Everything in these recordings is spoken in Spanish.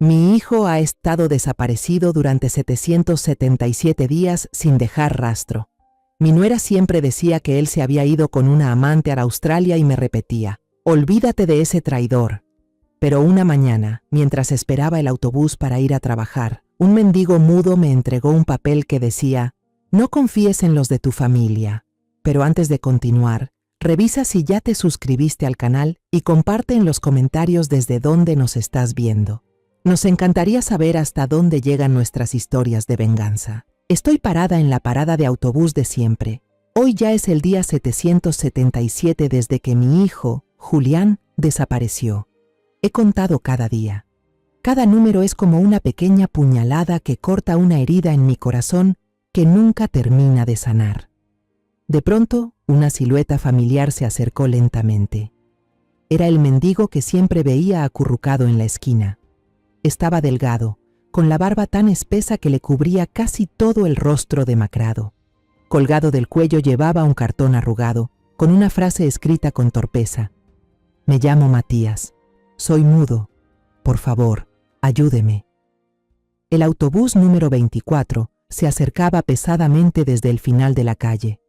Mi hijo ha estado desaparecido durante 777 días sin dejar rastro. Mi nuera siempre decía que él se había ido con una amante a Australia y me repetía, olvídate de ese traidor. Pero una mañana, mientras esperaba el autobús para ir a trabajar, un mendigo mudo me entregó un papel que decía, no confíes en los de tu familia, pero antes de continuar, revisa si ya te suscribiste al canal y comparte en los comentarios desde dónde nos estás viendo. Nos encantaría saber hasta dónde llegan nuestras historias de venganza. Estoy parada en la parada de autobús de siempre. Hoy ya es el día 777 desde que mi hijo, Julián, desapareció. He contado cada día. Cada número es como una pequeña puñalada que corta una herida en mi corazón que nunca termina de sanar. De pronto, una silueta familiar se acercó lentamente. Era el mendigo que siempre veía acurrucado en la esquina. Estaba delgado, con la barba tan espesa que le cubría casi todo el rostro demacrado. Colgado del cuello llevaba un cartón arrugado, con una frase escrita con torpeza. Me llamo Matías. Soy mudo. Por favor, ayúdeme. El autobús número 24 se acercaba pesadamente desde el final de la calle.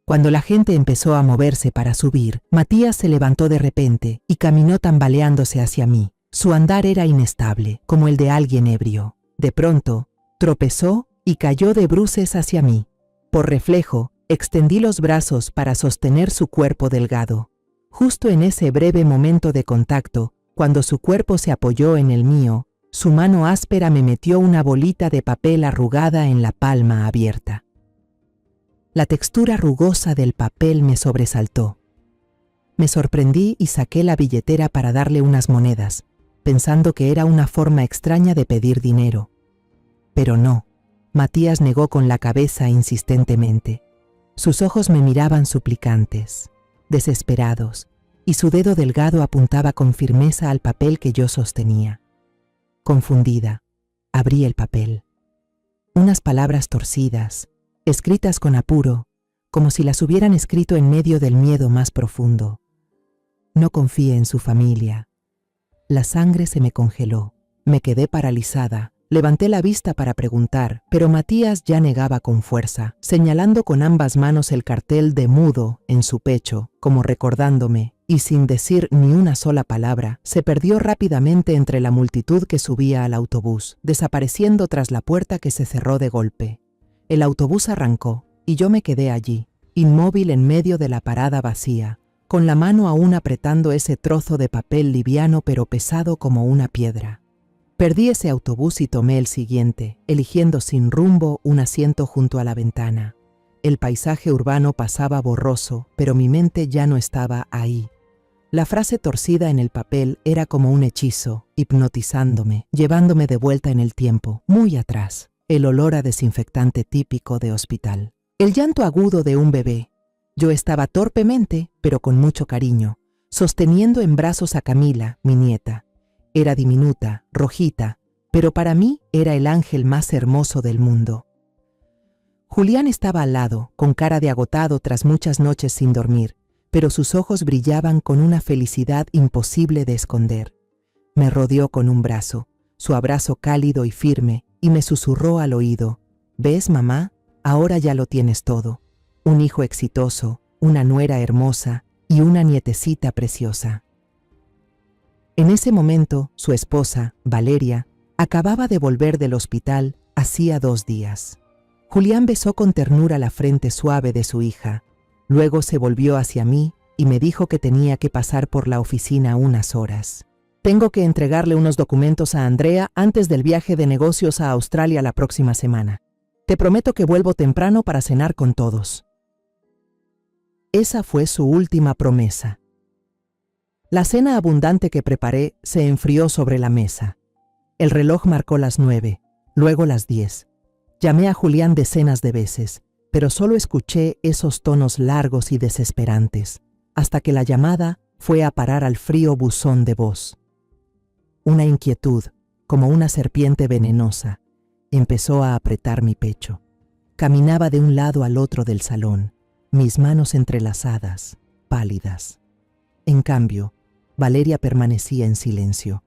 Cuando la gente empezó a moverse para subir, Matías se levantó de repente y caminó tambaleándose hacia mí. Su andar era inestable, como el de alguien ebrio. De pronto, tropezó y cayó de bruces hacia mí. Por reflejo, extendí los brazos para sostener su cuerpo delgado. Justo en ese breve momento de contacto, cuando su cuerpo se apoyó en el mío, su mano áspera me metió una bolita de papel arrugada en la palma abierta. La textura rugosa del papel me sobresaltó. Me sorprendí y saqué la billetera para darle unas monedas, pensando que era una forma extraña de pedir dinero. Pero no, Matías negó con la cabeza insistentemente. Sus ojos me miraban suplicantes, desesperados, y su dedo delgado apuntaba con firmeza al papel que yo sostenía. Confundida, abrí el papel. Unas palabras torcidas, escritas con apuro, como si las hubieran escrito en medio del miedo más profundo. No confíe en su familia. La sangre se me congeló. Me quedé paralizada. Levanté la vista para preguntar, pero Matías ya negaba con fuerza, señalando con ambas manos el cartel de mudo en su pecho, como recordándome, y sin decir ni una sola palabra, se perdió rápidamente entre la multitud que subía al autobús, desapareciendo tras la puerta que se cerró de golpe. El autobús arrancó, y yo me quedé allí, inmóvil en medio de la parada vacía, con la mano aún apretando ese trozo de papel liviano pero pesado como una piedra. Perdí ese autobús y tomé el siguiente, eligiendo sin rumbo un asiento junto a la ventana. El paisaje urbano pasaba borroso, pero mi mente ya no estaba ahí. La frase torcida en el papel era como un hechizo, hipnotizándome, llevándome de vuelta en el tiempo, muy atrás, el olor a desinfectante típico de hospital. El llanto agudo de un bebé. Yo estaba torpemente, pero con mucho cariño, sosteniendo en brazos a Camila, mi nieta. Era diminuta, rojita, pero para mí era el ángel más hermoso del mundo. Julián estaba al lado, con cara de agotado tras muchas noches sin dormir, pero sus ojos brillaban con una felicidad imposible de esconder. Me rodeó con un brazo, su abrazo cálido y firme, y me susurró al oído, «¿Ves, mamá? Ahora ya lo tienes todo. Un hijo exitoso, una nuera hermosa y una nietecita preciosa». En ese momento, su esposa, Valeria, acababa de volver del hospital hacía 2 días. Julián besó con ternura la frente suave de su hija. Luego se volvió hacia mí y me dijo que tenía que pasar por la oficina unas horas. Tengo que entregarle unos documentos a Andrea antes del viaje de negocios a Australia la próxima semana. Te prometo que vuelvo temprano para cenar con todos. Esa fue su última promesa. La cena abundante que preparé se enfrió sobre la mesa. El reloj marcó las 9, luego las 10. Llamé a Julián decenas de veces, pero solo escuché esos tonos largos y desesperantes, hasta que la llamada fue a parar al frío buzón de voz. Una inquietud, como una serpiente venenosa, empezó a apretar mi pecho. Caminaba de un lado al otro del salón, mis manos entrelazadas, pálidas. En cambio, Valeria permanecía en silencio.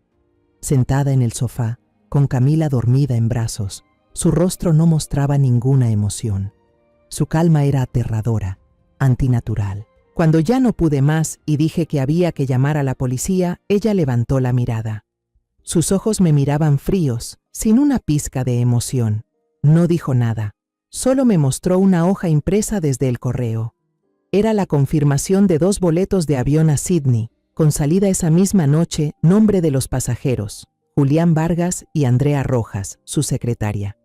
sentada en el sofá, con Camila dormida en brazos. Su rostro no mostraba ninguna emoción. Su calma era aterradora, antinatural. Cuando ya no pude más y dije que había que llamar a la policía, ella levantó la mirada. Sus ojos me miraban fríos, sin una pizca de emoción. No dijo nada. Solo me mostró una hoja impresa desde el correo. Era la confirmación de 2 boletos de avión a Sydney, con salida esa misma noche, nombre de los pasajeros, Julián Vargas y Andrea Rojas, su secretaria.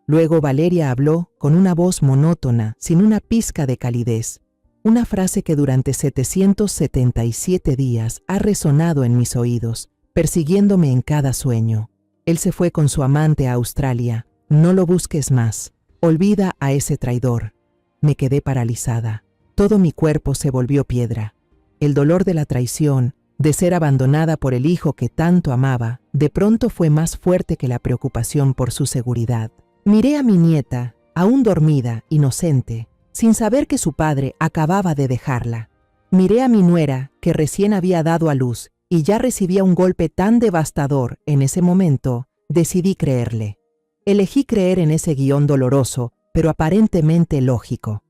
Luego Valeria habló con una voz monótona, sin una pizca de calidez, una frase que durante 777 días ha resonado en mis oídos, persiguiéndome en cada sueño. Él se fue con su amante a Australia. No lo busques más. Olvida a ese traidor. Me quedé paralizada. Todo mi cuerpo se volvió piedra. El dolor de la traición, de ser abandonada por el hijo que tanto amaba, de pronto fue más fuerte que la preocupación por su seguridad. Miré a mi nieta, aún dormida, inocente, sin saber que su padre acababa de dejarla. Miré a mi nuera, que recién había dado a luz, y ya recibía un golpe tan devastador. En ese momento, decidí creerle. Elegí creer en ese guión doloroso, pero aparentemente lógico.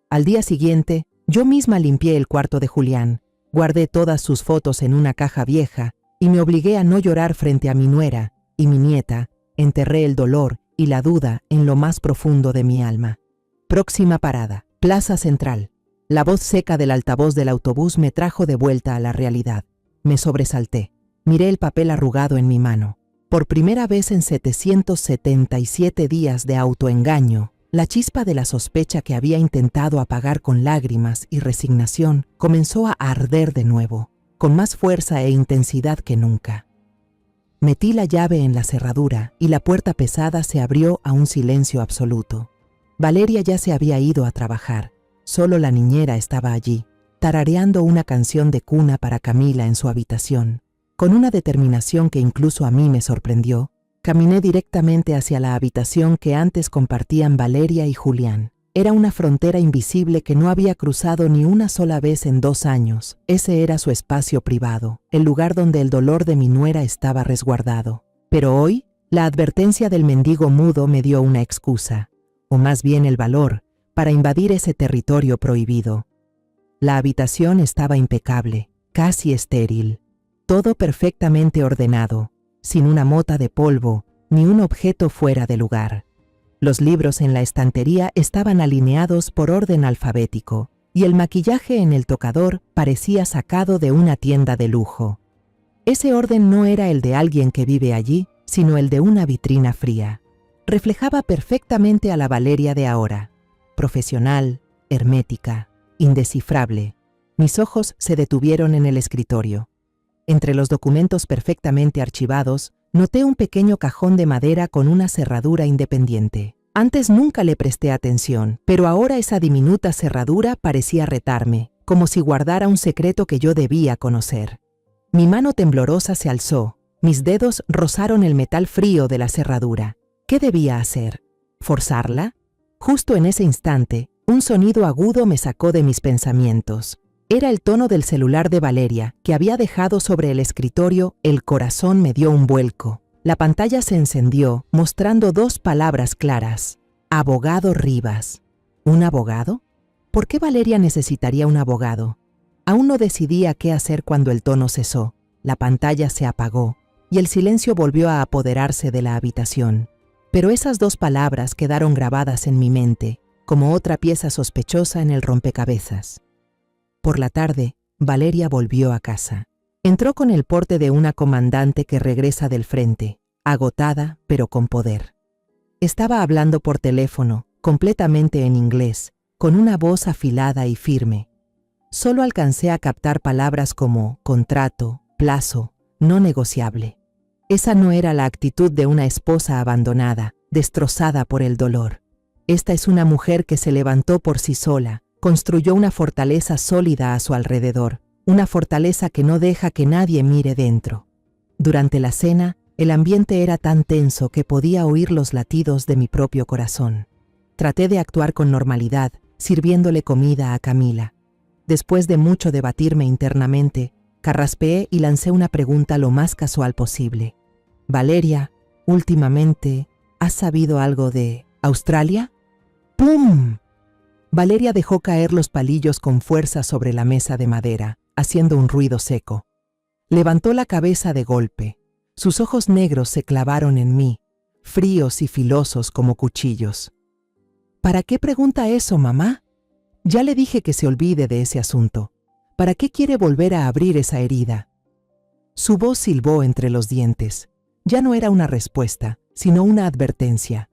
Al día siguiente, yo misma limpié el cuarto de Julián, guardé todas sus fotos en una caja vieja y me obligué a no llorar frente a mi nuera y mi nieta. Enterré el dolor y la duda en lo más profundo de mi alma. Próxima parada, Plaza Central. La voz seca del altavoz del autobús me trajo de vuelta a la realidad. Me sobresalté. Miré el papel arrugado en mi mano. Por primera vez en 777 días de autoengaño, la chispa de la sospecha que había intentado apagar con lágrimas y resignación comenzó a arder de nuevo, con más fuerza e intensidad que nunca. Metí la llave en la cerradura y la puerta pesada se abrió a un silencio absoluto. Valeria ya se había ido a trabajar. Solo la niñera estaba allí, tarareando una canción de cuna para Camila en su habitación. Con una determinación que incluso a mí me sorprendió, caminé directamente hacia la habitación que antes compartían Valeria y Julián. Era una frontera invisible que no había cruzado ni una sola vez en 2 años. Ese era su espacio privado, el lugar donde el dolor de mi nuera estaba resguardado. Pero hoy, la advertencia del mendigo mudo me dio una excusa, o más bien el valor, para invadir ese territorio prohibido. La habitación estaba impecable, casi estéril. Todo perfectamente ordenado, sin una mota de polvo, ni un objeto fuera de lugar. Los libros en la estantería estaban alineados por orden alfabético, y el maquillaje en el tocador parecía sacado de una tienda de lujo. Ese orden no era el de alguien que vive allí, sino el de una vitrina fría. Reflejaba perfectamente a la Valeria de ahora, profesional, hermética, indescifrable. Mis ojos se detuvieron en el escritorio. Entre los documentos perfectamente archivados, noté un pequeño cajón de madera con una cerradura independiente. Antes nunca le presté atención, pero ahora esa diminuta cerradura parecía retarme, como si guardara un secreto que yo debía conocer. Mi mano temblorosa se alzó, mis dedos rozaron el metal frío de la cerradura. ¿Qué debía hacer? ¿Forzarla? Justo en ese instante, un sonido agudo me sacó de mis pensamientos. Era el tono del celular de Valeria, que había dejado sobre el escritorio. El corazón me dio un vuelco. La pantalla se encendió, mostrando 2 palabras claras. Abogado Rivas. ¿Un abogado? ¿Por qué Valeria necesitaría un abogado? Aún no decidía qué hacer cuando el tono cesó. La pantalla se apagó, y el silencio volvió a apoderarse de la habitación. Pero esas 2 palabras quedaron grabadas en mi mente, como otra pieza sospechosa en el rompecabezas. Por la tarde, Valeria volvió a casa. Entró con el porte de una comandante que regresa del frente, agotada pero con poder. Estaba hablando por teléfono, completamente en inglés, con una voz afilada y firme. Solo alcancé a captar palabras como contrato, plazo, no negociable. Esa no era la actitud de una esposa abandonada, destrozada por el dolor. Esta es una mujer que se levantó por sí sola, construyó una fortaleza sólida a su alrededor, una fortaleza que no deja que nadie mire dentro. Durante la cena, el ambiente era tan tenso que podía oír los latidos de mi propio corazón. Traté de actuar con normalidad, sirviéndole comida a Camila. Después de mucho debatirme internamente, Carraspeé y lancé una pregunta lo más casual posible. Valeria, últimamente, ¿has sabido algo de Australia? ¡Pum! Valeria dejó caer los palillos con fuerza sobre la mesa de madera, haciendo un ruido seco. Levantó la cabeza de golpe. Sus ojos negros se clavaron en mí, fríos y filosos como cuchillos. ¿Para qué pregunta eso, mamá? Ya le dije que se olvide de ese asunto. ¿Para qué quiere volver a abrir esa herida? Su voz silbó entre los dientes. Ya no era una respuesta, sino una advertencia.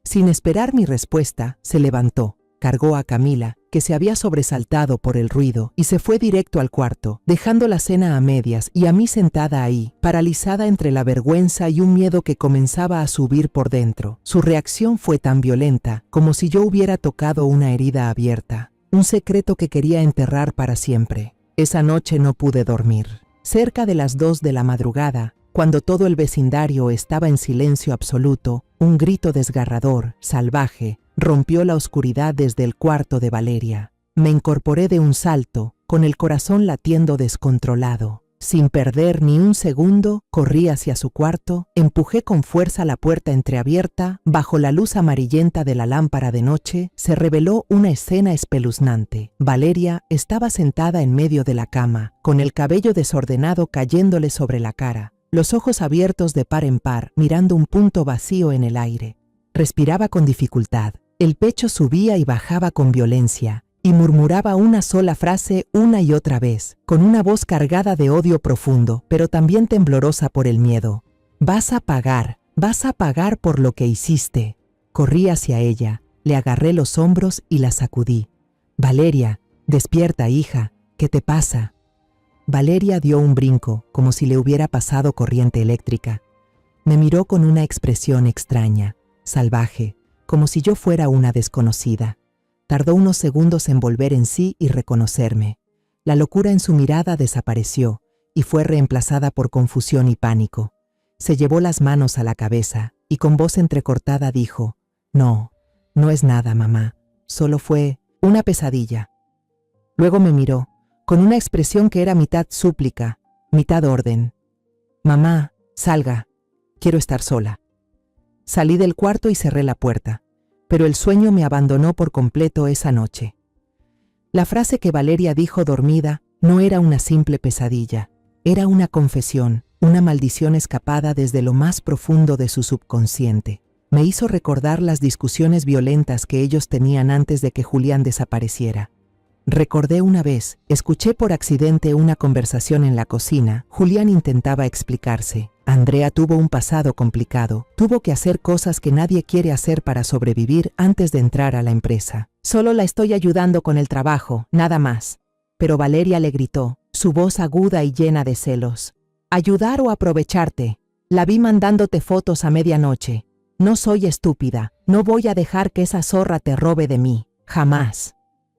Sin esperar mi respuesta, se levantó, cargó a Camila, que se había sobresaltado por el ruido, y se fue directo al cuarto, dejando la cena a medias y a mí sentada ahí, paralizada entre la vergüenza y un miedo que comenzaba a subir por dentro. Su reacción fue tan violenta, como si yo hubiera tocado una herida abierta, un secreto que quería enterrar para siempre. Esa noche no pude dormir. Cerca de las 2 de la madrugada, cuando todo el vecindario estaba en silencio absoluto, un grito desgarrador, salvaje, rompió la oscuridad desde el cuarto de Valeria. Me incorporé de un salto, con el corazón latiendo descontrolado. Sin perder ni un segundo, corrí hacia su cuarto, empujé con fuerza la puerta entreabierta. Bajo la luz amarillenta de la lámpara de noche, se reveló una escena espeluznante. Valeria estaba sentada en medio de la cama, con el cabello desordenado cayéndole sobre la cara, los ojos abiertos de par en par, mirando un punto vacío en el aire. Respiraba con dificultad. El pecho subía y bajaba con violencia, y murmuraba una sola frase una y otra vez, con una voz cargada de odio profundo, pero también temblorosa por el miedo. Vas a pagar por lo que hiciste. Corrí hacia ella, le agarré los hombros y la sacudí. Valeria, despierta, hija, ¿qué te pasa? Valeria dio un brinco, como si le hubiera pasado corriente eléctrica. Me miró con una expresión extraña, salvaje, como si yo fuera una desconocida. Tardó unos segundos en volver en sí y reconocerme. La locura en su mirada desapareció y fue reemplazada por confusión y pánico. Se llevó las manos a la cabeza y con voz entrecortada dijo: No es nada, mamá. Solo fue una pesadilla. Luego me miró, con una expresión que era mitad súplica, mitad orden. Mamá, salga. Quiero estar sola. Salí del cuarto y cerré la puerta, pero el sueño me abandonó por completo esa noche. La frase que Valeria dijo dormida no era una simple pesadilla, era una confesión, una maldición escapada desde lo más profundo de su subconsciente. Me hizo recordar las discusiones violentas que ellos tenían antes de que Julián desapareciera. Recordé una vez, escuché por accidente una conversación en la cocina. Julián intentaba explicarse. Andrea tuvo un pasado complicado. Tuvo que hacer cosas que nadie quiere hacer para sobrevivir antes de entrar a la empresa. Solo la estoy ayudando con el trabajo, nada más. Pero Valeria le gritó, su voz aguda y llena de celos. ¿Ayudar o aprovecharte? La vi mandándote fotos a medianoche. No soy estúpida. No voy a dejar que esa zorra te robe de mí. Jamás.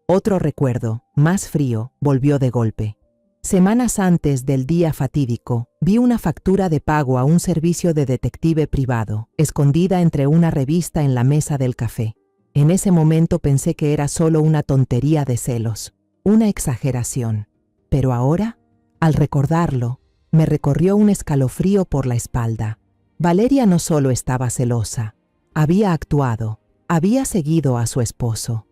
Otro recuerdo, más frío, volvió de golpe. Semanas antes del día fatídico, vi una factura de pago a un servicio de detective privado, escondida entre una revista en la mesa del café. En ese momento pensé que era solo una tontería de celos, una exageración. Pero ahora, al recordarlo, me recorrió un escalofrío por la espalda. Valeria no solo estaba celosa, había actuado, había seguido a su esposo.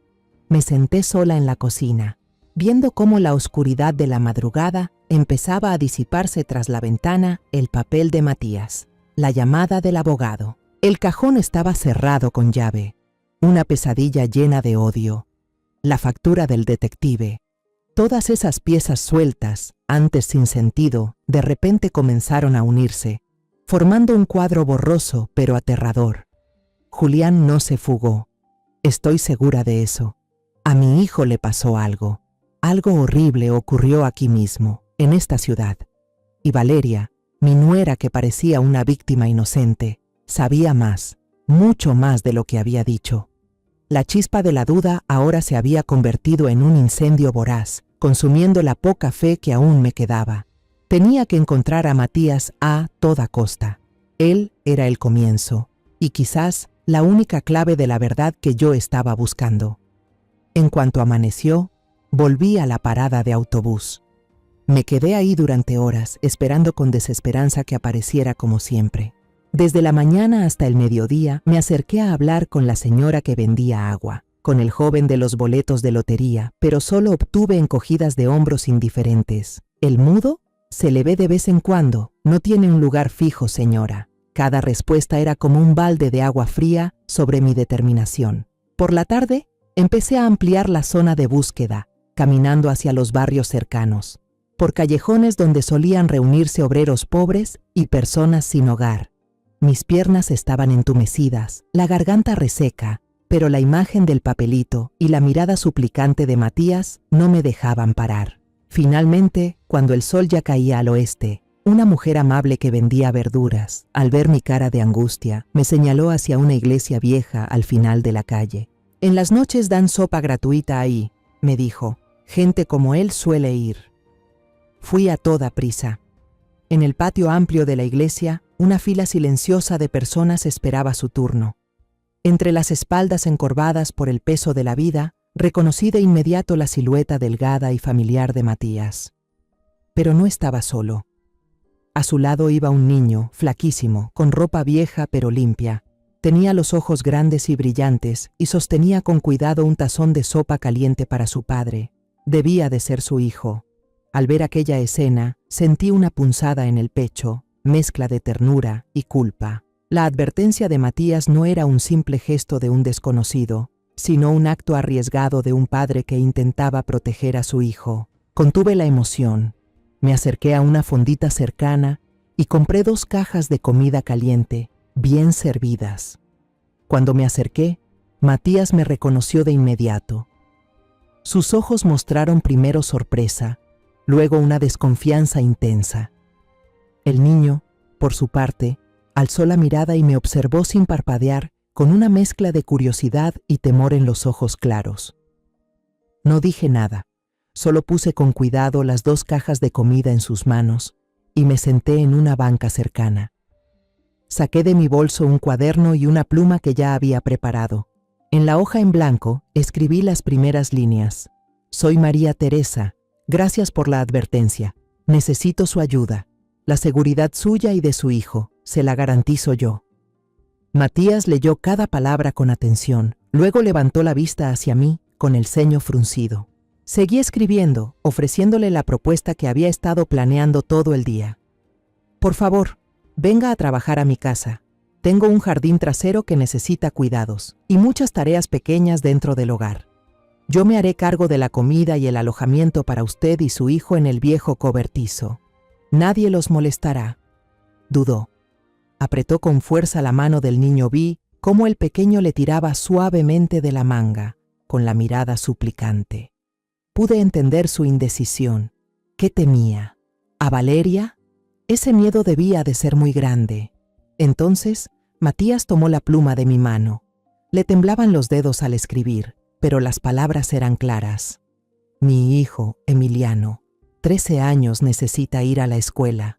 Me senté sola en la cocina, viendo cómo la oscuridad de la madrugada empezaba a disiparse tras la ventana. El papel de Matías, la llamada del abogado. El cajón estaba cerrado con llave, una pesadilla llena de odio, la factura del detective. Todas esas piezas sueltas, antes sin sentido, de repente comenzaron a unirse, formando un cuadro borroso pero aterrador. Julián no se fugó. Estoy segura de eso. A mi hijo le pasó algo. Algo horrible ocurrió aquí mismo, en esta ciudad. Y Valeria, mi nuera que parecía una víctima inocente, sabía más, mucho más de lo que había dicho. La chispa de la duda ahora se había convertido en un incendio voraz, consumiendo la poca fe que aún me quedaba. Tenía que encontrar a Matías a toda costa. Él era el comienzo, y quizás la única clave de la verdad que yo estaba buscando. En cuanto amaneció, volví a la parada de autobús. Me quedé ahí durante horas, esperando con desesperanza que apareciera como siempre. Desde la mañana hasta el mediodía me acerqué a hablar con la señora que vendía agua, con el joven de los boletos de lotería, pero solo obtuve encogidas de hombros indiferentes. ¿El mudo? Se le ve de vez en cuando. No tiene un lugar fijo, señora. Cada respuesta era como un balde de agua fría sobre mi determinación. Por la tarde, empecé a ampliar la zona de búsqueda, caminando hacia los barrios cercanos, por callejones donde solían reunirse obreros pobres y personas sin hogar. Mis piernas estaban entumecidas, la garganta reseca, pero la imagen del papelito y la mirada suplicante de Matías no me dejaban parar. Finalmente, cuando el sol ya caía al oeste, una mujer amable que vendía verduras, al ver mi cara de angustia, me señaló hacia una iglesia vieja al final de la calle. «En las noches dan sopa gratuita ahí», me dijo. «Gente como él suele ir». Fui a toda prisa. En el patio amplio de la iglesia, una fila silenciosa de personas esperaba su turno. Entre las espaldas encorvadas por el peso de la vida, reconocí de inmediato la silueta delgada y familiar de Matías. Pero no estaba solo. A su lado iba un niño, flaquísimo, con ropa vieja pero limpia. Tenía los ojos grandes y brillantes y sostenía con cuidado un tazón de sopa caliente para su padre. Debía de ser su hijo. Al ver aquella escena, sentí una punzada en el pecho, mezcla de ternura y culpa. La advertencia de Matías no era un simple gesto de un desconocido, sino un acto arriesgado de un padre que intentaba proteger a su hijo. Contuve la emoción. Me acerqué a una fondita cercana y compré 2 cajas de comida caliente, bien servidas. Cuando me acerqué, Matías me reconoció de inmediato. Sus ojos mostraron primero sorpresa, luego una desconfianza intensa. El niño, por su parte, alzó la mirada y me observó sin parpadear, con una mezcla de curiosidad y temor en los ojos claros. No dije nada, solo puse con cuidado las 2 cajas de comida en sus manos y me senté en una banca cercana. Saqué de mi bolso un cuaderno y una pluma que ya había preparado. En la hoja en blanco escribí las primeras líneas. «Soy María Teresa. Gracias por la advertencia. Necesito su ayuda. La seguridad suya y de su hijo. Se la garantizo yo». Matías leyó cada palabra con atención. Luego levantó la vista hacia mí con el ceño fruncido. Seguí escribiendo, ofreciéndole la propuesta que había estado planeando todo el día. «Por favor, venga a trabajar a mi casa. Tengo un jardín trasero que necesita cuidados y muchas tareas pequeñas dentro del hogar. Yo me haré cargo de la comida y el alojamiento para usted y su hijo en el viejo cobertizo. Nadie los molestará». Dudó. Apretó con fuerza la mano del niño. Vi cómo el pequeño le tiraba suavemente de la manga, con la mirada suplicante. Pude entender su indecisión. ¿Qué temía? ¿A Valeria? Ese miedo debía de ser muy grande. Entonces, Matías tomó la pluma de mi mano. Le temblaban los dedos al escribir, pero las palabras eran claras. «Mi hijo, Emiliano, 13 años, necesita ir a la escuela».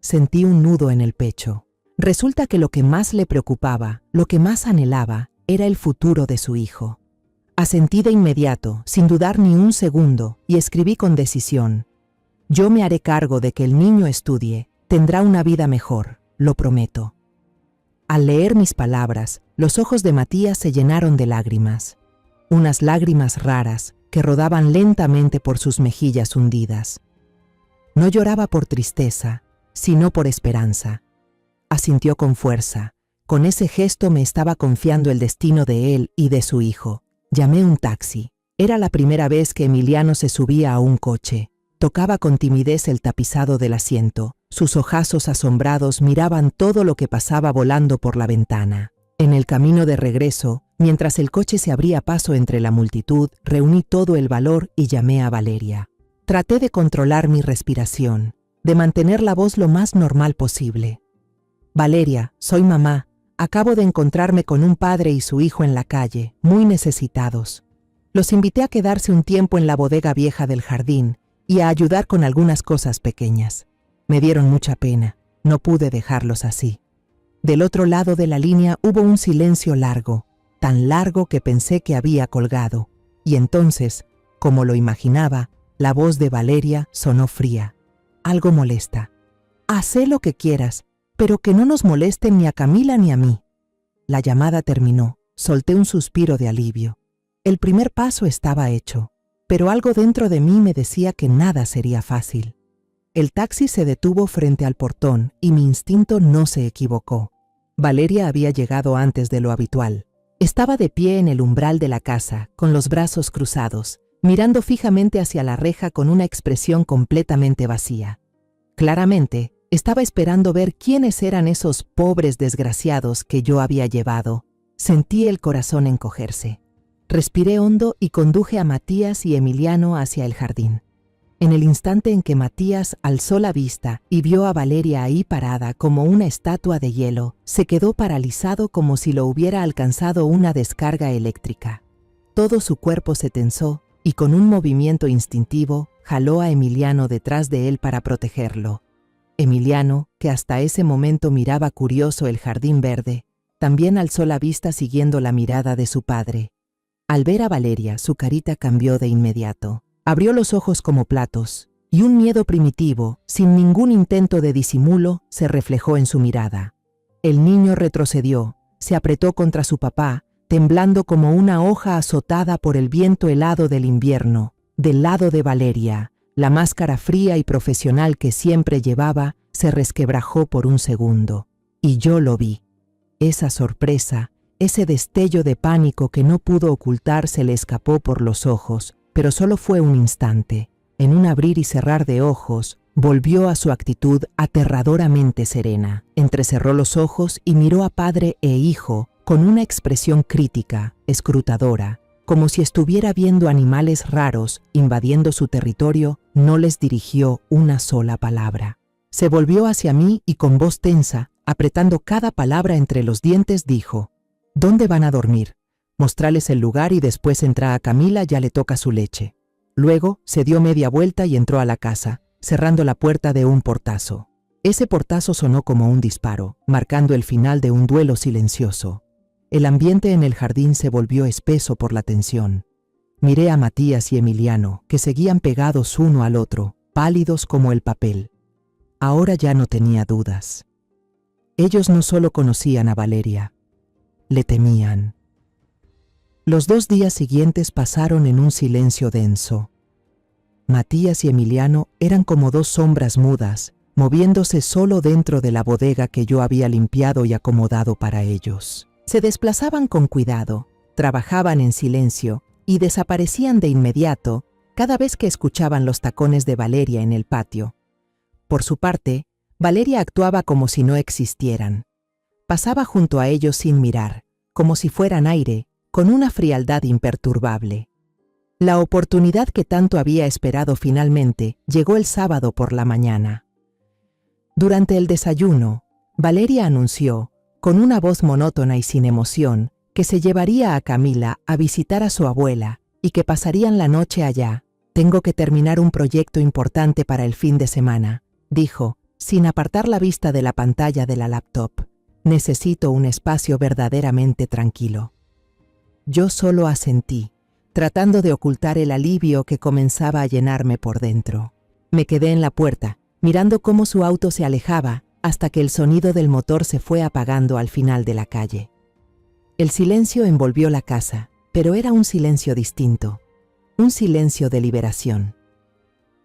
Sentí un nudo en el pecho. Resulta que lo que más le preocupaba, lo que más anhelaba, era el futuro de su hijo. Asentí de inmediato, sin dudar ni un segundo, y escribí con decisión. «Yo me haré cargo de que el niño estudie, tendrá una vida mejor, lo prometo». Al leer mis palabras, los ojos de Matías se llenaron de lágrimas. Unas lágrimas raras que rodaban lentamente por sus mejillas hundidas. No lloraba por tristeza, sino por esperanza. Asintió con fuerza. Con ese gesto me estaba confiando el destino de él y de su hijo. Llamé un taxi. Era la primera vez que Emiliano se subía a un coche. Tocaba con timidez el tapizado del asiento. Sus ojazos asombrados miraban todo lo que pasaba volando por la ventana. En el camino de regreso, mientras el coche se abría paso entre la multitud, reuní todo el valor y llamé a Valeria. Traté de controlar mi respiración, de mantener la voz lo más normal posible. «Valeria, soy mamá. Acabo de encontrarme con un padre y su hijo en la calle, muy necesitados. Los invité a quedarse un tiempo en la bodega vieja del jardín y a ayudar con algunas cosas pequeñas. Me dieron mucha pena. No pude dejarlos así». Del otro lado de la línea hubo un silencio largo, tan largo que pensé que había colgado. Y entonces, como lo imaginaba, la voz de Valeria sonó fría. algo molesta. Hacé lo que quieras, pero que no nos molesten ni a Camila ni a mí. La llamada terminó. Solté un suspiro de alivio. El primer paso estaba hecho, pero algo dentro de mí me decía que nada sería fácil. El taxi se detuvo frente al portón y mi instinto no se equivocó. Valeria había llegado antes de lo habitual. Estaba de pie en el umbral de la casa, con los brazos cruzados, mirando fijamente hacia la reja con una expresión completamente vacía. Claramente, estaba esperando ver quiénes eran esos pobres desgraciados que yo había llevado. Sentí el corazón encogerse. Respiré hondo y conduje a Matías y Emiliano hacia el jardín. En el instante en que Matías alzó la vista y vio a Valeria ahí parada como una estatua de hielo, se quedó paralizado como si lo hubiera alcanzado una descarga eléctrica. Todo su cuerpo se tensó y con un movimiento instintivo jaló a Emiliano detrás de él para protegerlo. Emiliano, que hasta ese momento miraba curioso el jardín verde, también alzó la vista siguiendo la mirada de su padre. Al ver a Valeria, su carita cambió de inmediato. Abrió los ojos como platos, y un miedo primitivo, sin ningún intento de disimulo, se reflejó en su mirada. El niño retrocedió, se apretó contra su papá, temblando como una hoja azotada por el viento helado del invierno. Del lado de Valeria, la máscara fría y profesional que siempre llevaba se resquebrajó por un segundo. Y yo lo vi. Esa sorpresa, ese destello de pánico que no pudo ocultar se le escapó por los ojos, pero solo fue un instante. En un abrir y cerrar de ojos, volvió a su actitud aterradoramente serena. Entrecerró los ojos y miró a padre e hijo con una expresión crítica, escrutadora, como si estuviera viendo animales raros invadiendo su territorio. No les dirigió una sola palabra. Se volvió hacia mí y con voz tensa, apretando cada palabra entre los dientes, dijo: ¿Dónde van a dormir? Mostrales el lugar y después entra a Camila, ya le toca su leche. Luego se dio media vuelta y entró a la casa, cerrando la puerta de un portazo. Ese portazo sonó como un disparo, marcando el final de un duelo silencioso. El ambiente en el jardín se volvió espeso por la tensión. Miré a Matías y Emiliano, que seguían pegados uno al otro, pálidos como el papel. Ahora ya no tenía dudas. Ellos no solo conocían a Valeria, le temían. Los 2 días siguientes pasaron en un silencio denso. Matías y Emiliano eran como 2 sombras mudas, moviéndose solo dentro de la bodega que yo había limpiado y acomodado para ellos. Se desplazaban con cuidado, trabajaban en silencio y desaparecían de inmediato cada vez que escuchaban los tacones de Valeria en el patio. Por su parte, Valeria actuaba como si no existieran. Pasaba junto a ellos sin mirar, como si fueran aire, con una frialdad imperturbable. La oportunidad que tanto había esperado finalmente llegó el sábado por la mañana. Durante el desayuno, Valeria anunció, con una voz monótona y sin emoción, que se llevaría a Camila a visitar a su abuela y que pasarían la noche allá. «Tengo que terminar un proyecto importante para el fin de semana», dijo, sin apartar la vista de la pantalla de la laptop. «Necesito un espacio verdaderamente tranquilo». Yo solo asentí, tratando de ocultar el alivio que comenzaba a llenarme por dentro. Me quedé en la puerta, mirando cómo su auto se alejaba hasta que el sonido del motor se fue apagando al final de la calle. El silencio envolvió la casa, pero era un silencio distinto, un silencio de liberación.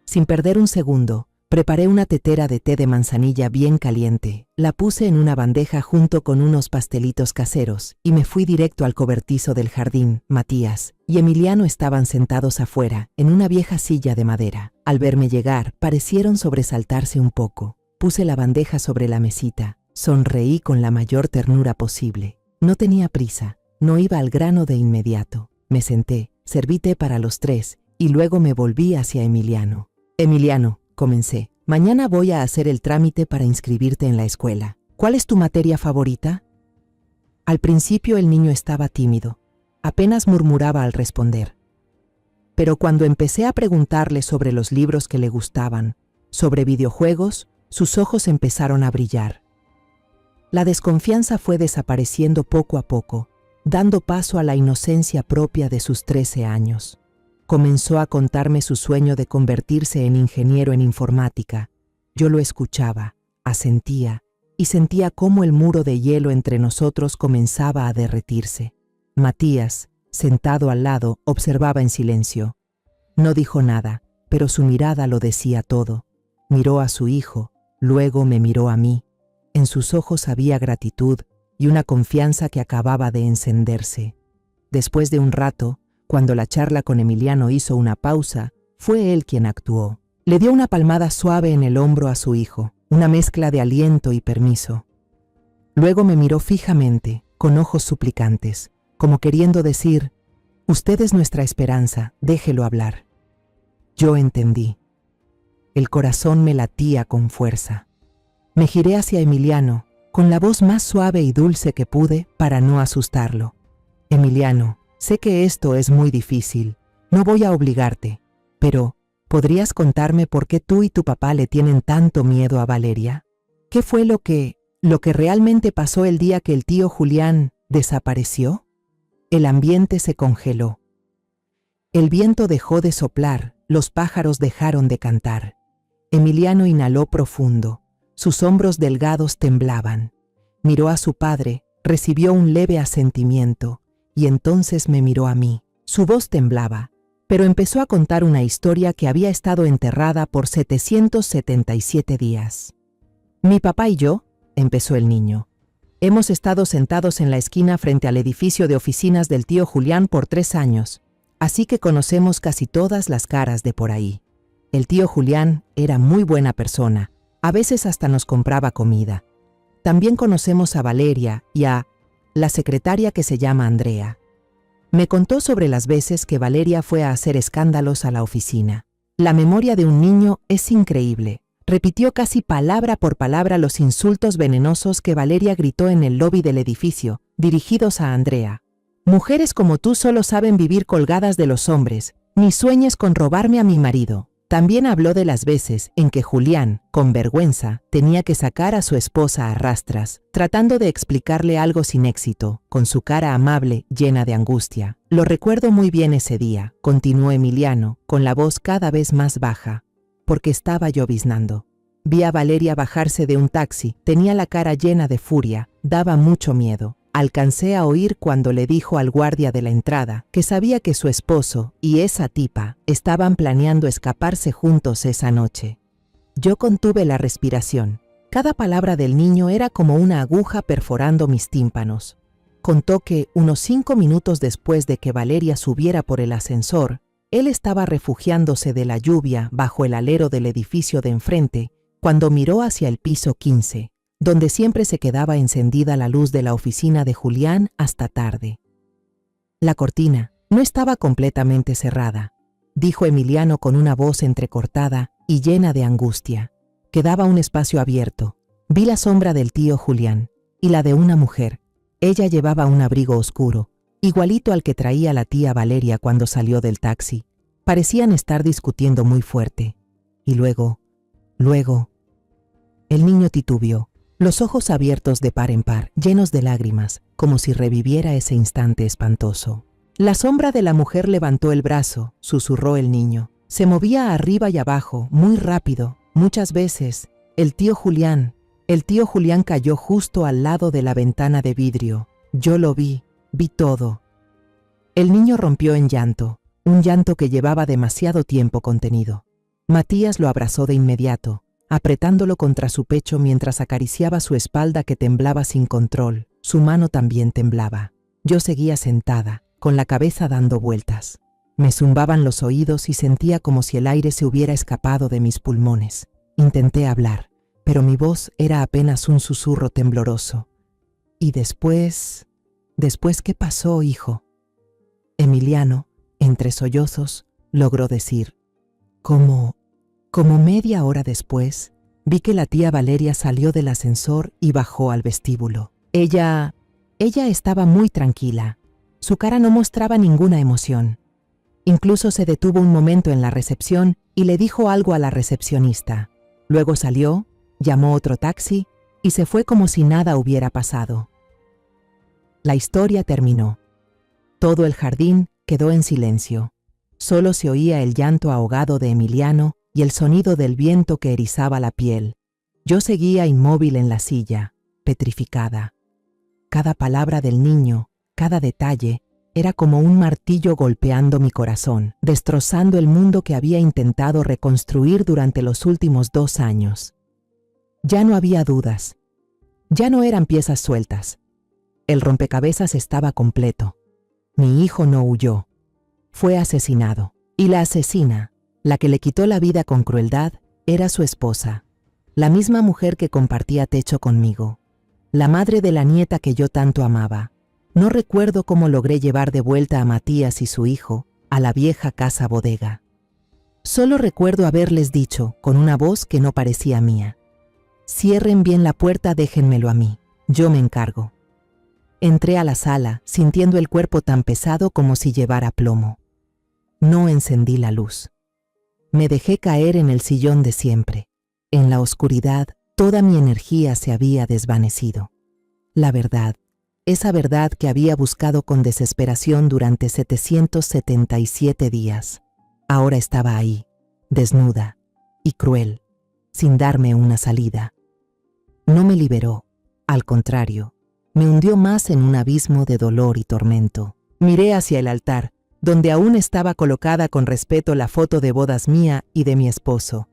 Sin perder un segundo, preparé una tetera de té de manzanilla bien caliente, la puse en una bandeja junto con unos pastelitos caseros y me fui directo al cobertizo del jardín. Matías y Emiliano estaban sentados afuera, en una vieja silla de madera. Al verme llegar, parecieron sobresaltarse un poco. Puse la bandeja sobre la mesita, sonreí con la mayor ternura posible. No tenía prisa, no iba al grano de inmediato. Me senté, serví té para los 3 y luego me volví hacia Emiliano. «Emiliano», comencé, «mañana voy a hacer el trámite para inscribirte en la escuela. ¿Cuál es tu materia favorita?» Al principio el niño estaba tímido, apenas murmuraba al responder. Pero cuando empecé a preguntarle sobre los libros que le gustaban, sobre videojuegos, sus ojos empezaron a brillar. La desconfianza fue desapareciendo poco a poco, dando paso a la inocencia propia de sus 13 años. Comenzó a contarme su sueño de convertirse en ingeniero en informática, Yo lo escuchaba, asentía, y sentía cómo el muro de hielo entre nosotros comenzaba a derretirse. Matías, sentado al lado, observaba en silencio. No dijo nada, pero su mirada lo decía todo. Miró a su hijo, luego me miró a mí. En sus ojos había gratitud y una confianza que acababa de encenderse. Después de un rato, cuando la charla con Emiliano hizo una pausa, fue él quien actuó. Le dio una palmada suave en el hombro a su hijo, una mezcla de aliento y permiso. Luego me miró fijamente, con ojos suplicantes, como queriendo decir: «Usted es nuestra esperanza, déjelo hablar». Yo entendí. El corazón me latía con fuerza. Me giré hacia Emiliano, con la voz más suave y dulce que pude para no asustarlo. «Emiliano, sé que esto es muy difícil, no voy a obligarte, pero ¿podrías contarme por qué tú y tu papá le tienen tanto miedo a Valeria? ¿Qué fue lo que realmente pasó el día que el tío Julián desapareció?» El ambiente se congeló. El viento dejó de soplar, los pájaros dejaron de cantar. Emiliano inhaló profundo, sus hombros delgados temblaban. Miró a su padre, recibió un leve asentimiento, y entonces me miró a mí. Su voz temblaba, pero empezó a contar una historia que había estado enterrada por 777 días. «Mi papá y yo», empezó el niño, «hemos estado sentados en la esquina frente al edificio de oficinas del tío Julián por 3 años, así que conocemos casi todas las caras de por ahí. El tío Julián era muy buena persona, a veces hasta nos compraba comida. También conocemos a Valeria y a la secretaria que se llama Andrea. Me contó sobre las veces que Valeria fue a hacer escándalos a la oficina. La memoria de un niño es increíble. Repitió casi palabra por palabra los insultos venenosos que Valeria gritó en el lobby del edificio, dirigidos a Andrea. «Mujeres como tú solo saben vivir colgadas de los hombres, ni sueñes con robarme a mi marido». También habló de las veces en que Julián, con vergüenza, tenía que sacar a su esposa a rastras, tratando de explicarle algo sin éxito, con su cara amable llena de angustia. «Lo recuerdo muy bien ese día», continuó Emiliano, con la voz cada vez más baja, «porque estaba lloviznando. Vi a Valeria bajarse de un taxi, tenía la cara llena de furia, daba mucho miedo. Alcancé a oír cuando le dijo al guardia de la entrada que sabía que su esposo y esa tipa estaban planeando escaparse juntos esa noche. Yo contuve la respiración. Cada palabra del niño era como una aguja perforando mis tímpanos. Contó que, unos 5 minutos después de que Valeria subiera por el ascensor, él estaba refugiándose de la lluvia bajo el alero del edificio de enfrente cuando miró hacia el piso 15. Donde siempre se quedaba encendida la luz de la oficina de Julián hasta tarde. La cortina no estaba completamente cerrada, dijo Emiliano con una voz entrecortada y llena de angustia. Quedaba un espacio abierto. Vi la sombra del tío Julián y la de una mujer. Ella llevaba un abrigo oscuro, igualito al que traía la tía Valeria cuando salió del taxi. Parecían estar discutiendo muy fuerte. Y luego, el niño titubeó. Los ojos abiertos de par en par, llenos de lágrimas, como si reviviera ese instante espantoso. La sombra de la mujer levantó el brazo, susurró el niño. Se movía arriba y abajo, muy rápido, muchas veces. El tío Julián cayó justo al lado de la ventana de vidrio. Yo lo vi todo. El niño rompió en llanto, un llanto que llevaba demasiado tiempo contenido. Matías lo abrazó de inmediato, apretándolo contra su pecho mientras acariciaba su espalda que temblaba sin control. Su mano también temblaba. Yo seguía sentada, con la cabeza dando vueltas. Me zumbaban los oídos y sentía como si el aire se hubiera escapado de mis pulmones. Intenté hablar, pero mi voz era apenas un susurro tembloroso. «¿Y después? ¿Después qué pasó, hijo?» Emiliano, entre sollozos, logró decir: Como media hora después, vi que la tía Valeria salió del ascensor y bajó al vestíbulo. Ella estaba muy tranquila. Su cara no mostraba ninguna emoción. Incluso se detuvo un momento en la recepción y le dijo algo a la recepcionista. Luego salió, llamó otro taxi y se fue como si nada hubiera pasado. La historia terminó. Todo el jardín quedó en silencio. Solo se oía el llanto ahogado de Emiliano y el sonido del viento que erizaba la piel. Yo seguía inmóvil en la silla, petrificada. Cada palabra del niño, cada detalle, era como un martillo golpeando mi corazón, destrozando el mundo que había intentado reconstruir durante los últimos 2 años. Ya no había dudas. Ya no eran piezas sueltas. El rompecabezas estaba completo. Mi hijo no huyó. Fue asesinado. Y la asesina, la que le quitó la vida con crueldad, era su esposa. La misma mujer que compartía techo conmigo. La madre de la nieta que yo tanto amaba. No recuerdo cómo logré llevar de vuelta a Matías y su hijo a la vieja casa bodega. Solo recuerdo haberles dicho, con una voz que no parecía mía: cierren bien la puerta, déjenmelo a mí, yo me encargo. Entré a la sala, sintiendo el cuerpo tan pesado como si llevara plomo. No encendí la luz. Me dejé caer en el sillón de siempre. En la oscuridad, toda mi energía se había desvanecido. La verdad, esa verdad que había buscado con desesperación durante 777 días, ahora estaba ahí, desnuda y cruel, sin darme una salida. No me liberó, al contrario, me hundió más en un abismo de dolor y tormento. Miré hacia el altar, donde aún estaba colocada con respeto la foto de bodas mía y de mi esposo.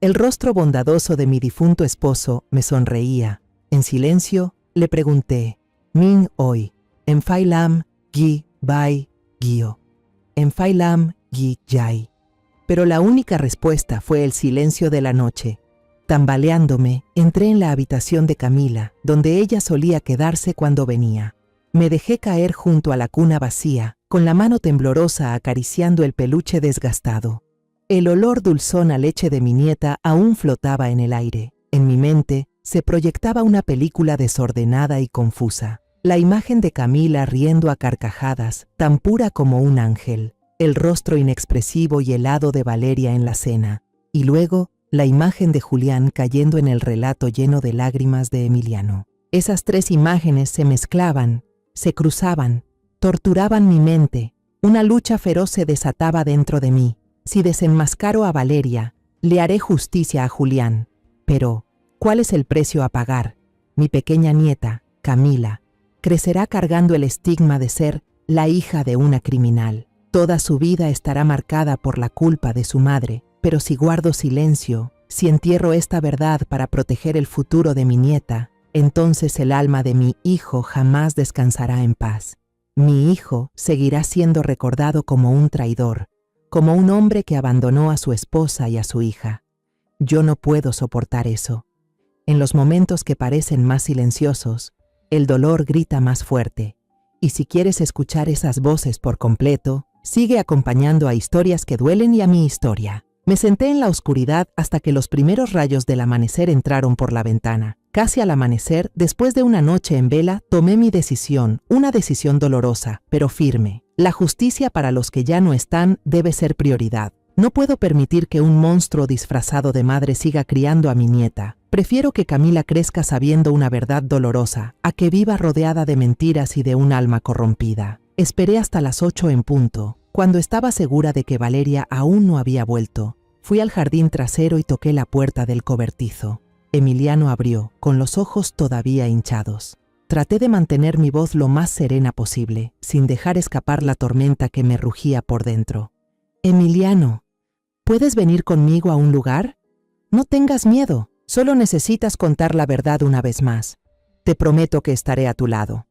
El rostro bondadoso de mi difunto esposo me sonreía. En silencio, le pregunté: Min hoy, en Phai Lam Gi Bai Gio, en Phai Lam Gi Jai. Pero la única respuesta fue el silencio de la noche. Tambaleándome, entré en la habitación de Camila, donde ella solía quedarse cuando venía. Me dejé caer junto a la cuna vacía, con la mano temblorosa acariciando el peluche desgastado. El olor dulzón a leche de mi nieta aún flotaba en el aire. En mi mente se proyectaba una película desordenada y confusa. La imagen de Camila riendo a carcajadas, tan pura como un ángel. El rostro inexpresivo y helado de Valeria en la cena. Y luego, la imagen de Julián cayendo en el relato lleno de lágrimas de Emiliano. Esas 3 imágenes se mezclaban, se cruzaban, torturaban mi mente. Una lucha feroz se desataba dentro de mí. Si desenmascaro a Valeria, le haré justicia a Julián. Pero, ¿cuál es el precio a pagar? Mi pequeña nieta, Camila, crecerá cargando el estigma de ser la hija de una criminal. Toda su vida estará marcada por la culpa de su madre. Pero si guardo silencio, si entierro esta verdad para proteger el futuro de mi nieta, entonces el alma de mi hijo jamás descansará en paz. Mi hijo seguirá siendo recordado como un traidor, como un hombre que abandonó a su esposa y a su hija. Yo no puedo soportar eso. En los momentos que parecen más silenciosos, el dolor grita más fuerte. Y si quieres escuchar esas voces por completo, sigue acompañando a Historias que Duelen y a mi historia. Me senté en la oscuridad hasta que los primeros rayos del amanecer entraron por la ventana. Casi al amanecer, después de una noche en vela, tomé mi decisión, una decisión dolorosa, pero firme. La justicia para los que ya no están debe ser prioridad. No puedo permitir que un monstruo disfrazado de madre siga criando a mi nieta. Prefiero que Camila crezca sabiendo una verdad dolorosa, a que viva rodeada de mentiras y de un alma corrompida. Esperé hasta las 8 en punto, cuando estaba segura de que Valeria aún no había vuelto. Fui al jardín trasero y toqué la puerta del cobertizo. Emiliano abrió, con los ojos todavía hinchados. Traté de mantener mi voz lo más serena posible, sin dejar escapar la tormenta que me rugía por dentro. Emiliano, ¿puedes venir conmigo a un lugar? No tengas miedo, solo necesitas contar la verdad una vez más. Te prometo que estaré a tu lado.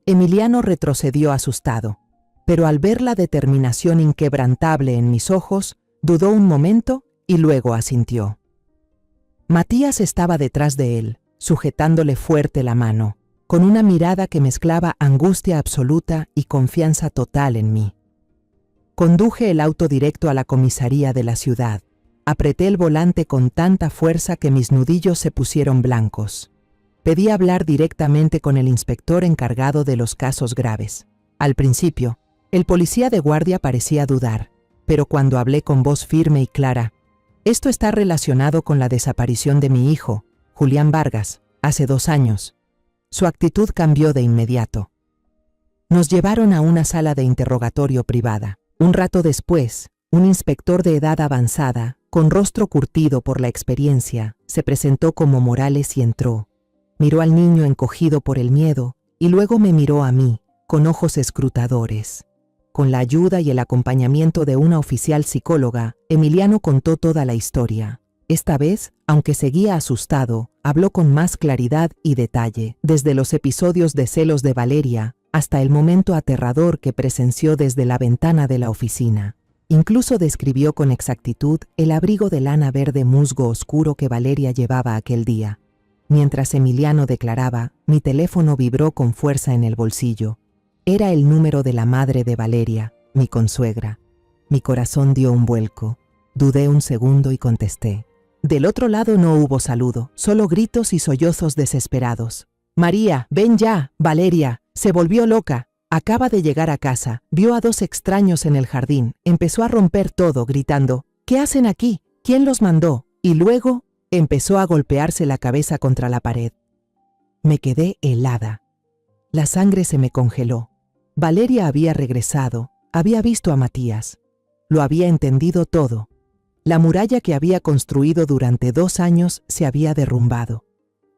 Emiliano retrocedió asustado, pero al ver la determinación inquebrantable en mis ojos, dudó un momento y luego asintió. Matías estaba detrás de él, sujetándole fuerte la mano, con una mirada que mezclaba angustia absoluta y confianza total en mí. Conduje el auto directo a la comisaría de la ciudad. Apreté el volante con tanta fuerza que mis nudillos se pusieron blancos. Pedí hablar directamente con el inspector encargado de los casos graves. Al principio, el policía de guardia parecía dudar, pero cuando hablé con voz firme y clara: esto está relacionado con la desaparición de mi hijo, Julián Vargas, hace 2 años. Su actitud cambió de inmediato. Nos llevaron a una sala de interrogatorio privada. Un rato después, un inspector de edad avanzada, Con rostro curtido por la experiencia, se presentó como Morales y entró. Miró al niño encogido por el miedo y luego me miró a mí, con ojos escrutadores. Con la ayuda y el acompañamiento de una oficial psicóloga, Emiliano contó toda la historia. Esta vez, aunque seguía asustado, habló con más claridad y detalle, desde los episodios de celos de Valeria hasta el momento aterrador que presenció desde la ventana de la oficina. Incluso describió con exactitud el abrigo de lana verde musgo oscuro que Valeria llevaba aquel día. Mientras Emiliano declaraba, mi teléfono vibró con fuerza en el bolsillo. Era el número de la madre de Valeria, mi consuegra. Mi corazón dio un vuelco. Dudé un segundo y contesté. Del otro lado no hubo saludo, solo gritos y sollozos desesperados. María, ven ya, Valeria, se volvió loca. Acaba de llegar a casa, vio a 2 extraños en el jardín, empezó a romper todo, gritando, ¿qué hacen aquí? ¿Quién los mandó? Y luego empezó a golpearse la cabeza contra la pared. Me quedé helada. La sangre se me congeló. Valeria había regresado, había visto a Matías. Lo había entendido todo. La muralla que había construido durante 2 años se había derrumbado.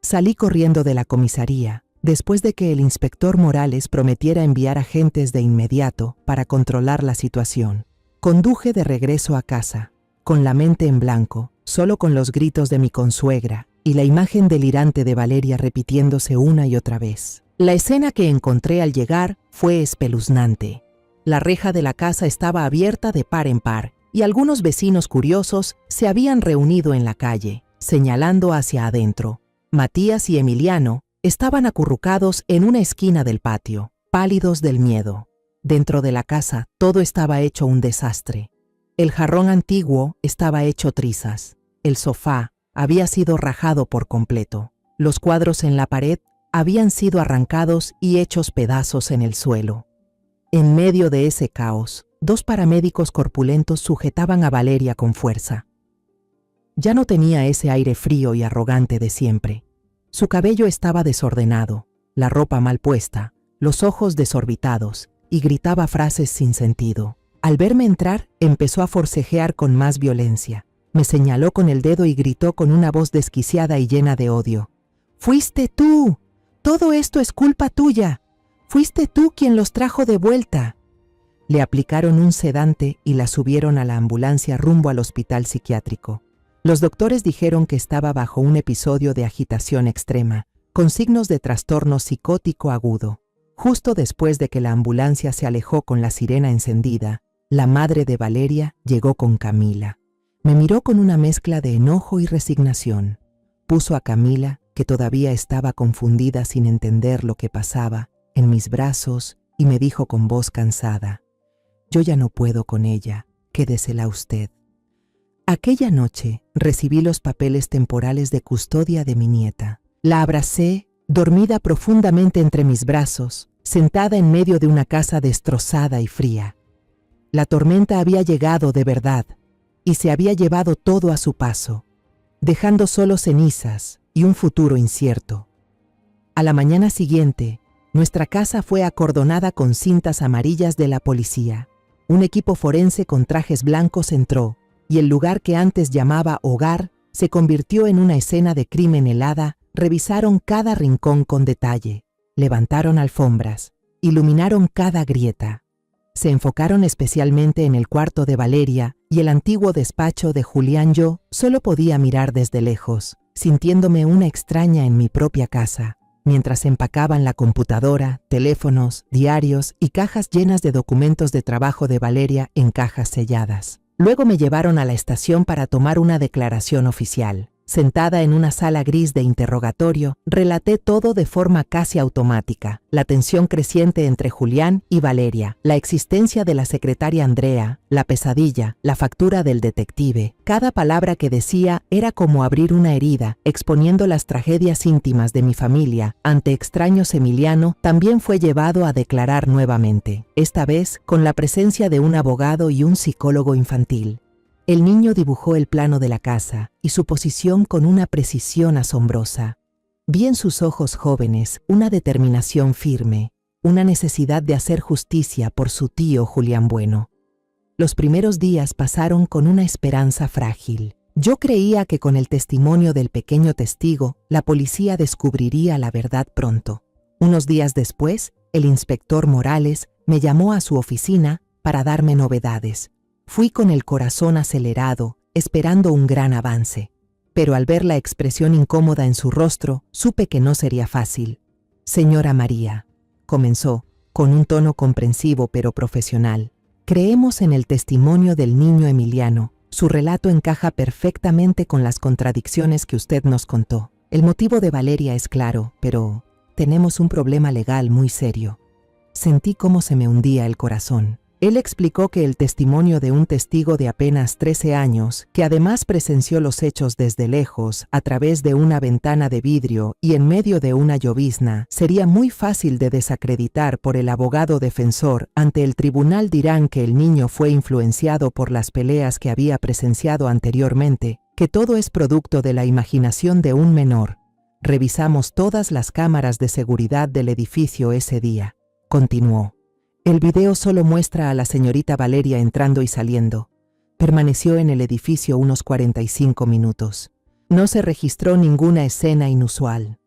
Salí corriendo de la comisaría, después de que el inspector Morales prometiera enviar agentes de inmediato para controlar la situación. Conduje de regreso a casa, con la mente en blanco, solo con los gritos de mi consuegra y la imagen delirante de Valeria repitiéndose una y otra vez. La escena que encontré al llegar fue espeluznante. La reja de la casa estaba abierta de par en par y algunos vecinos curiosos se habían reunido en la calle, señalando hacia adentro. Matías y Emiliano estaban acurrucados en una esquina del patio, pálidos del miedo. Dentro de la casa todo estaba hecho un desastre. El jarrón antiguo estaba hecho trizas. El sofá había sido rajado por completo. Los cuadros en la pared habían sido arrancados y hechos pedazos en el suelo. En medio de ese caos, 2 paramédicos corpulentos sujetaban a Valeria con fuerza. Ya no tenía ese aire frío y arrogante de siempre. Su cabello estaba desordenado, la ropa mal puesta, los ojos desorbitados, y gritaba frases sin sentido. Al verme entrar, empezó a forcejear con más violencia. Me señaló con el dedo y gritó con una voz desquiciada y llena de odio. ¡Fuiste tú! ¡Todo esto es culpa tuya! ¡Fuiste tú quien los trajo de vuelta! Le aplicaron un sedante y la subieron a la ambulancia rumbo al hospital psiquiátrico. Los doctores dijeron que estaba bajo un episodio de agitación extrema, con signos de trastorno psicótico agudo. Justo después de que la ambulancia se alejó con la sirena encendida, la madre de Valeria llegó con Camila. Me miró con una mezcla de enojo y resignación. Puso a Camila, que todavía estaba confundida sin entender lo que pasaba, en mis brazos y me dijo con voz cansada, «Yo ya no puedo con ella, quédesela usted». Aquella noche recibí los papeles temporales de custodia de mi nieta. La abracé, dormida profundamente entre mis brazos, sentada en medio de una casa destrozada y fría. La tormenta había llegado de verdad y se había llevado todo a su paso, dejando solo cenizas y un futuro incierto. A la mañana siguiente, nuestra casa fue acordonada con cintas amarillas de la policía. Un equipo forense con trajes blancos entró y el lugar que antes llamaba hogar se convirtió en una escena de crimen helada. Revisaron cada rincón con detalle, levantaron alfombras, iluminaron cada grieta. Se enfocaron especialmente en el cuarto de Valeria y el antiguo despacho de Julián. Yo solo podía mirar desde lejos, sintiéndome una extraña en mi propia casa, mientras empacaban la computadora, teléfonos, diarios y cajas llenas de documentos de trabajo de Valeria en cajas selladas. Luego me llevaron a la estación para tomar una declaración oficial. Sentada en una sala gris de interrogatorio, relaté todo de forma casi automática. La tensión creciente entre Julián y Valeria, la existencia de la secretaria Andrea, la pesadilla, la factura del detective. Cada palabra que decía era como abrir una herida, exponiendo las tragedias íntimas de mi familia. Ante extraños, Emiliano también fue llevado a declarar nuevamente, esta vez con la presencia de un abogado y un psicólogo infantil. El niño dibujó el plano de la casa y su posición con una precisión asombrosa. Vi en sus ojos jóvenes una determinación firme, una necesidad de hacer justicia por su tío Julián Bueno. Los primeros días pasaron con una esperanza frágil. Yo creía que con el testimonio del pequeño testigo, la policía descubriría la verdad pronto. Unos días después, el inspector Morales me llamó a su oficina para darme novedades. Fui con el corazón acelerado, esperando un gran avance. Pero al ver la expresión incómoda en su rostro, supe que no sería fácil. Señora María, comenzó, con un tono comprensivo pero profesional. Creemos en el testimonio del niño Emiliano. Su relato encaja perfectamente con las contradicciones que usted nos contó. El motivo de Valeria es claro, pero tenemos un problema legal muy serio. Sentí cómo se me hundía el corazón. Él explicó que el testimonio de un testigo de apenas 13 años, que además presenció los hechos desde lejos, a través de una ventana de vidrio y en medio de una llovizna, sería muy fácil de desacreditar por el abogado defensor. Ante el tribunal dirán que el niño fue influenciado por las peleas que había presenciado anteriormente, que todo es producto de la imaginación de un menor. Revisamos todas las cámaras de seguridad del edificio ese día. Continuó. El video solo muestra a la señorita Valeria entrando y saliendo. Permaneció en el edificio unos 45 minutos. No se registró ninguna escena inusual.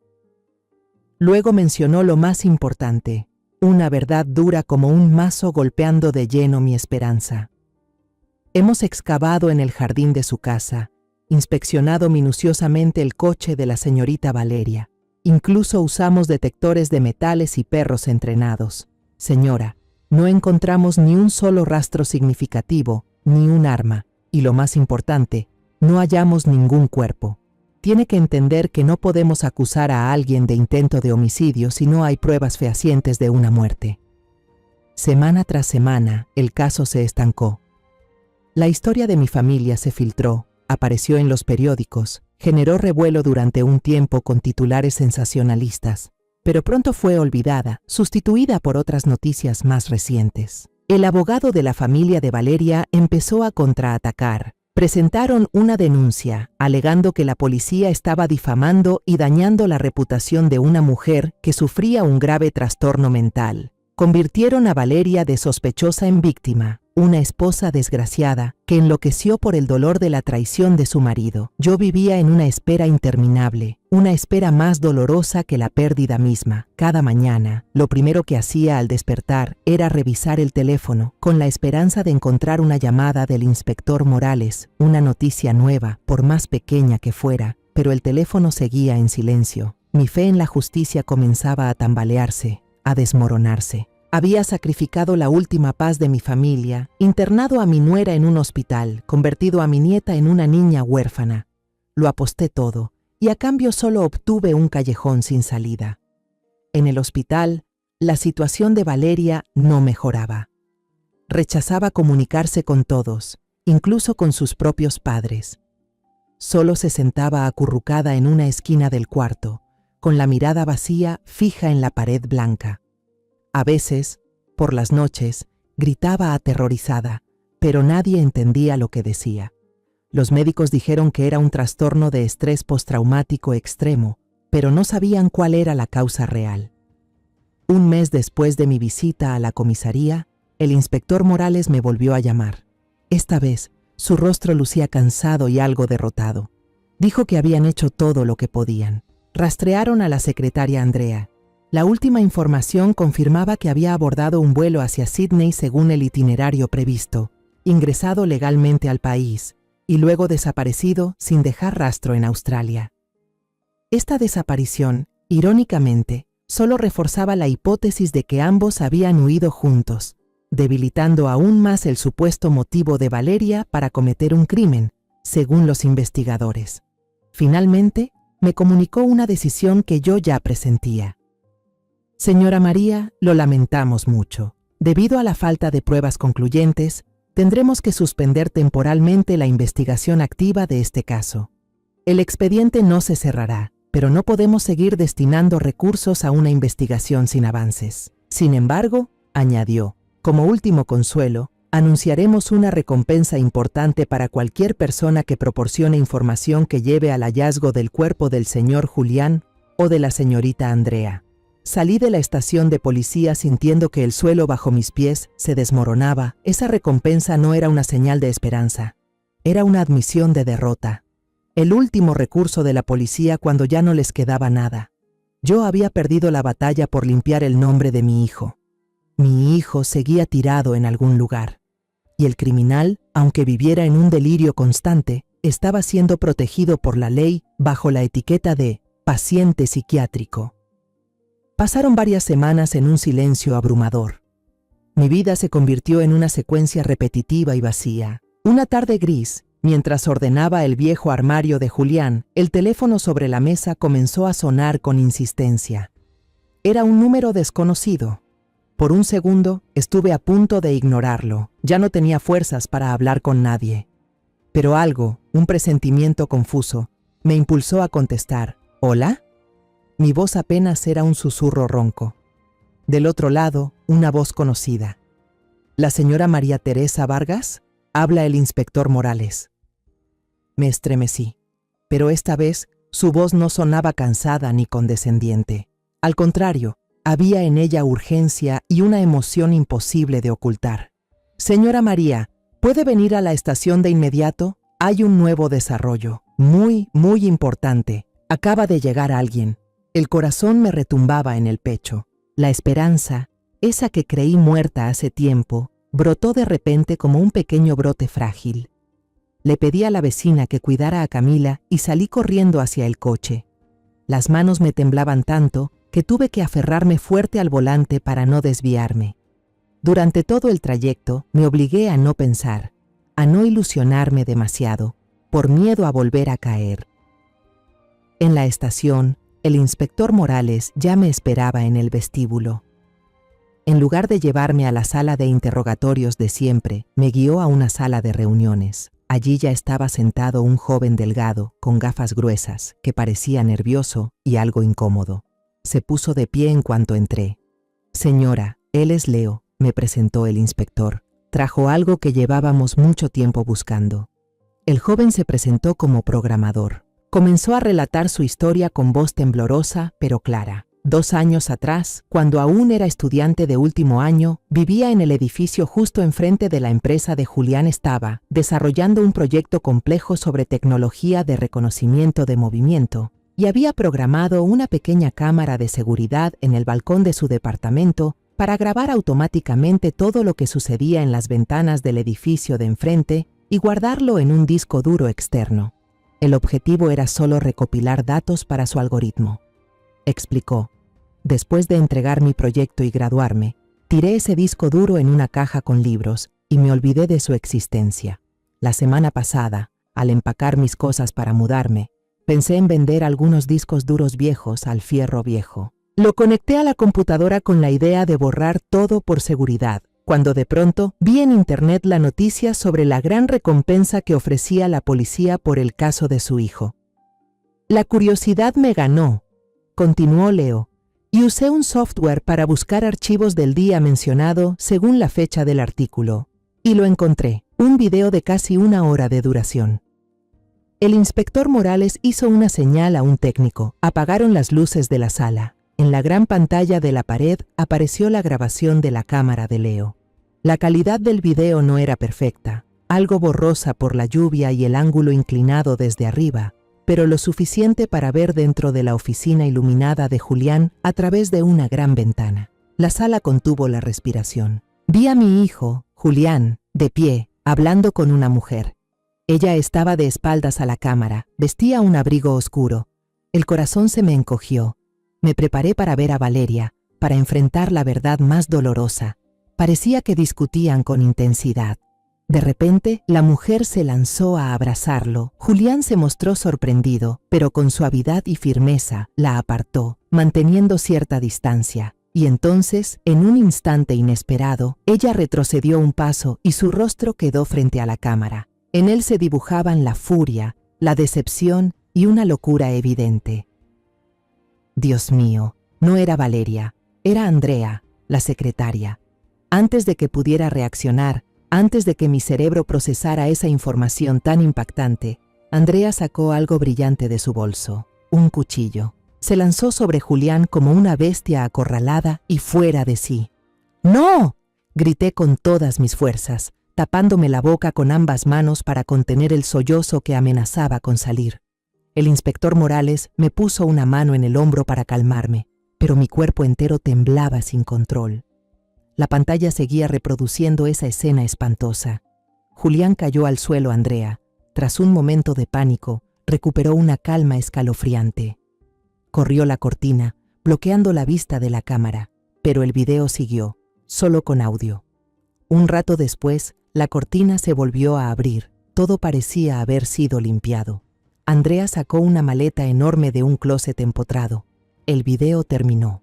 Luego mencionó lo más importante, una verdad dura como un mazo golpeando de lleno mi esperanza. Hemos excavado en el jardín de su casa, inspeccionado minuciosamente el coche de la señorita Valeria. Incluso usamos detectores de metales y perros entrenados. Señora, no encontramos ni un solo rastro significativo, ni un arma, y lo más importante, no hallamos ningún cuerpo. Tiene que entender que no podemos acusar a alguien de intento de homicidio si no hay pruebas fehacientes de una muerte. Semana tras semana, el caso se estancó. La historia de mi familia se filtró, apareció en los periódicos, generó revuelo durante un tiempo con titulares sensacionalistas, pero pronto fue olvidada, sustituida por otras noticias más recientes. El abogado de la familia de Valeria empezó a contraatacar. Presentaron una denuncia, alegando que la policía estaba difamando y dañando la reputación de una mujer que sufría un grave trastorno mental. Convirtieron a Valeria de sospechosa en víctima, una esposa desgraciada que enloqueció por el dolor de la traición de su marido. Yo vivía en una espera interminable, una espera más dolorosa que la pérdida misma. Cada mañana, lo primero que hacía al despertar era revisar el teléfono, con la esperanza de encontrar una llamada del inspector Morales, una noticia nueva, por más pequeña que fuera, pero el teléfono seguía en silencio. Mi fe en la justicia comenzaba a tambalearse, a desmoronarse. Había sacrificado la última paz de mi familia, internado a mi nuera en un hospital, convertido a mi nieta en una niña huérfana. Lo aposté todo, y a cambio solo obtuve un callejón sin salida. En el hospital, la situación de Valeria no mejoraba. Rechazaba comunicarse con todos, incluso con sus propios padres. Solo se sentaba acurrucada en una esquina del cuarto, con la mirada vacía fija en la pared blanca. A veces, por las noches, gritaba aterrorizada, pero nadie entendía lo que decía. Los médicos dijeron que era un trastorno de estrés postraumático extremo, pero no sabían cuál era la causa real. Un mes después de mi visita a la comisaría, el inspector Morales me volvió a llamar. Esta vez, su rostro lucía cansado y algo derrotado. Dijo que habían hecho todo lo que podían. Rastrearon a la secretaria Andrea. La última información confirmaba que había abordado un vuelo hacia Sydney según el itinerario previsto, ingresado legalmente al país y luego desaparecido sin dejar rastro en Australia. Esta desaparición, irónicamente, solo reforzaba la hipótesis de que ambos habían huido juntos, debilitando aún más el supuesto motivo de Valeria para cometer un crimen, según los investigadores. Finalmente, me comunicó una decisión que yo ya presentía. Señora María, lo lamentamos mucho. Debido a la falta de pruebas concluyentes, tendremos que suspender temporalmente la investigación activa de este caso. El expediente no se cerrará, pero no podemos seguir destinando recursos a una investigación sin avances. Sin embargo, añadió, como último consuelo, anunciaremos una recompensa importante para cualquier persona que proporcione información que lleve al hallazgo del cuerpo del señor Julián o de la señorita Andrea. Salí de la estación de policía sintiendo que el suelo bajo mis pies se desmoronaba. Esa recompensa no era una señal de esperanza, era una admisión de derrota. El último recurso de la policía cuando ya no les quedaba nada. Yo había perdido la batalla por limpiar el nombre de mi hijo. Mi hijo seguía tirado en algún lugar. Y el criminal, aunque viviera en un delirio constante, estaba siendo protegido por la ley bajo la etiqueta de paciente psiquiátrico. Pasaron varias semanas en un silencio abrumador. Mi vida se convirtió en una secuencia repetitiva y vacía. Una tarde gris, mientras ordenaba el viejo armario de Julián, el teléfono sobre la mesa comenzó a sonar con insistencia. Era un número desconocido. Por un segundo estuve a punto de ignorarlo. Ya no tenía fuerzas para hablar con nadie. Pero algo, un presentimiento confuso, me impulsó a contestar. ¿Hola? Mi voz apenas era un susurro ronco. Del otro lado, una voz conocida. ¿La señora María Teresa Vargas? Habla el inspector Morales. Me estremecí, pero esta vez su voz no sonaba cansada ni condescendiente. Al contrario, había en ella urgencia y una emoción imposible de ocultar. Señora María, ¿puede venir a la estación de inmediato? Hay un nuevo desarrollo, muy importante. Acaba de llegar alguien. El corazón me retumbaba en el pecho. La esperanza, esa que creí muerta hace tiempo, brotó de repente como un pequeño brote frágil. Le pedí a la vecina que cuidara a Camila y salí corriendo hacia el coche. Las manos me temblaban tanto que tuve que aferrarme fuerte al volante para no desviarme. Durante todo el trayecto me obligué a no pensar, a no ilusionarme demasiado, por miedo a volver a caer. En la estación, el inspector Morales ya me esperaba en el vestíbulo. En lugar de llevarme a la sala de interrogatorios de siempre, me guió a una sala de reuniones. Allí ya estaba sentado un joven delgado, con gafas gruesas, que parecía nervioso y algo incómodo. Se puso de pie en cuanto entré. Señora, él es Leo, me presentó el inspector. Trajo algo que llevábamos mucho tiempo buscando. El joven se presentó como programador. Comenzó a relatar su historia con voz temblorosa, pero clara. 2 años atrás, cuando aún era estudiante de último año, vivía en el edificio justo enfrente de la empresa de Julián. Estaba desarrollando un proyecto complejo sobre tecnología de reconocimiento de movimiento y había programado una pequeña cámara de seguridad en el balcón de su departamento para grabar automáticamente todo lo que sucedía en las ventanas del edificio de enfrente y guardarlo en un disco duro externo. El objetivo era solo recopilar datos para su algoritmo. Explicó. Después de entregar mi proyecto y graduarme, tiré ese disco duro en una caja con libros y me olvidé de su existencia. La semana pasada, al empacar mis cosas para mudarme, pensé en vender algunos discos duros viejos al fierro viejo. Lo conecté a la computadora con la idea de borrar todo por seguridad, cuando de pronto vi en internet la noticia sobre la gran recompensa que ofrecía la policía por el caso de su hijo. La curiosidad me ganó, continuó Leo, y usé un software para buscar archivos del día mencionado según la fecha del artículo. Y lo encontré, un video de casi 1 hora de duración. El inspector Morales hizo una señal a un técnico. Apagaron las luces de la sala. En la gran pantalla de la pared apareció la grabación de la cámara de Leo. La calidad del video no era perfecta, algo borrosa por la lluvia y el ángulo inclinado desde arriba, pero lo suficiente para ver dentro de la oficina iluminada de Julián a través de una gran ventana. La sala contuvo la respiración. Vi a mi hijo, Julián, de pie, hablando con una mujer. Ella estaba de espaldas a la cámara, vestía un abrigo oscuro. El corazón se me encogió. Me preparé para ver a Valeria, para enfrentar la verdad más dolorosa. Parecía que discutían con intensidad. De repente, la mujer se lanzó a abrazarlo. Julián se mostró sorprendido, pero con suavidad y firmeza la apartó, manteniendo cierta distancia. Y entonces, en un instante inesperado, ella retrocedió un paso y su rostro quedó frente a la cámara. En él se dibujaban la furia, la decepción y una locura evidente. Dios mío, no era Valeria, era Andrea, la secretaria. Antes de que pudiera reaccionar, antes de que mi cerebro procesara esa información tan impactante, Andrea sacó algo brillante de su bolso, un cuchillo. Se lanzó sobre Julián como una bestia acorralada y fuera de sí. ¡No!, grité con todas mis fuerzas, tapándome la boca con ambas manos para contener el sollozo que amenazaba con salir. El inspector Morales me puso una mano en el hombro para calmarme, pero mi cuerpo entero temblaba sin control. La pantalla seguía reproduciendo esa escena espantosa. Julián cayó al suelo a Andrea. Tras un momento de pánico, recuperó una calma escalofriante. Corrió la cortina, bloqueando la vista de la cámara, pero el video siguió, solo con audio. Un rato después, la cortina se volvió a abrir. Todo parecía haber sido limpiado. Andrea sacó una maleta enorme de un closet empotrado. El video terminó.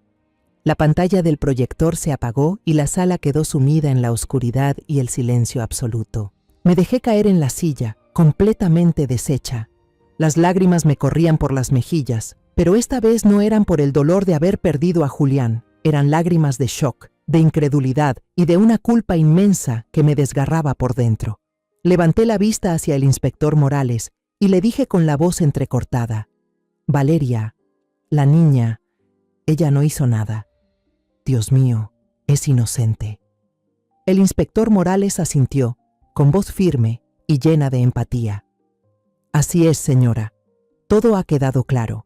La pantalla del proyector se apagó y la sala quedó sumida en la oscuridad y el silencio absoluto. Me dejé caer en la silla, completamente deshecha. Las lágrimas me corrían por las mejillas, pero esta vez no eran por el dolor de haber perdido a Julián. Eran lágrimas de shock, de incredulidad y de una culpa inmensa que me desgarraba por dentro. Levanté la vista hacia el inspector Morales y le dije con la voz entrecortada: «Valeria, la niña, ella no hizo nada. Dios mío, es inocente». El inspector Morales asintió, con voz firme y llena de empatía. «Así es, señora. Todo ha quedado claro.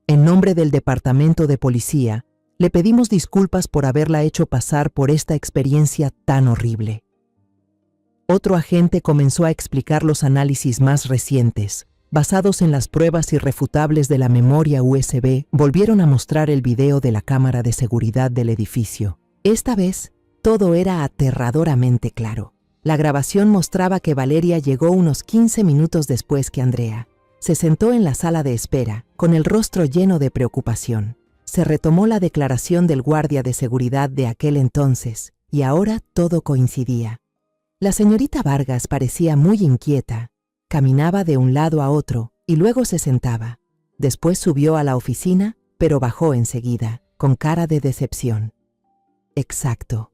En nombre del Departamento de Policía, le pedimos disculpas por haberla hecho pasar por esta experiencia tan horrible». Otro agente comenzó a explicar los análisis más recientes. Basados en las pruebas irrefutables de la memoria USB, volvieron a mostrar el video de la cámara de seguridad del edificio. Esta vez, todo era aterradoramente claro. La grabación mostraba que Valeria llegó unos 15 minutos después que Andrea. Se sentó en la sala de espera, con el rostro lleno de preocupación. Se retomó la declaración del guardia de seguridad de aquel entonces, y ahora todo coincidía. La señorita Vargas parecía muy inquieta. Caminaba de un lado a otro y luego se sentaba. Después subió a la oficina, pero bajó enseguida, con cara de decepción. Exacto.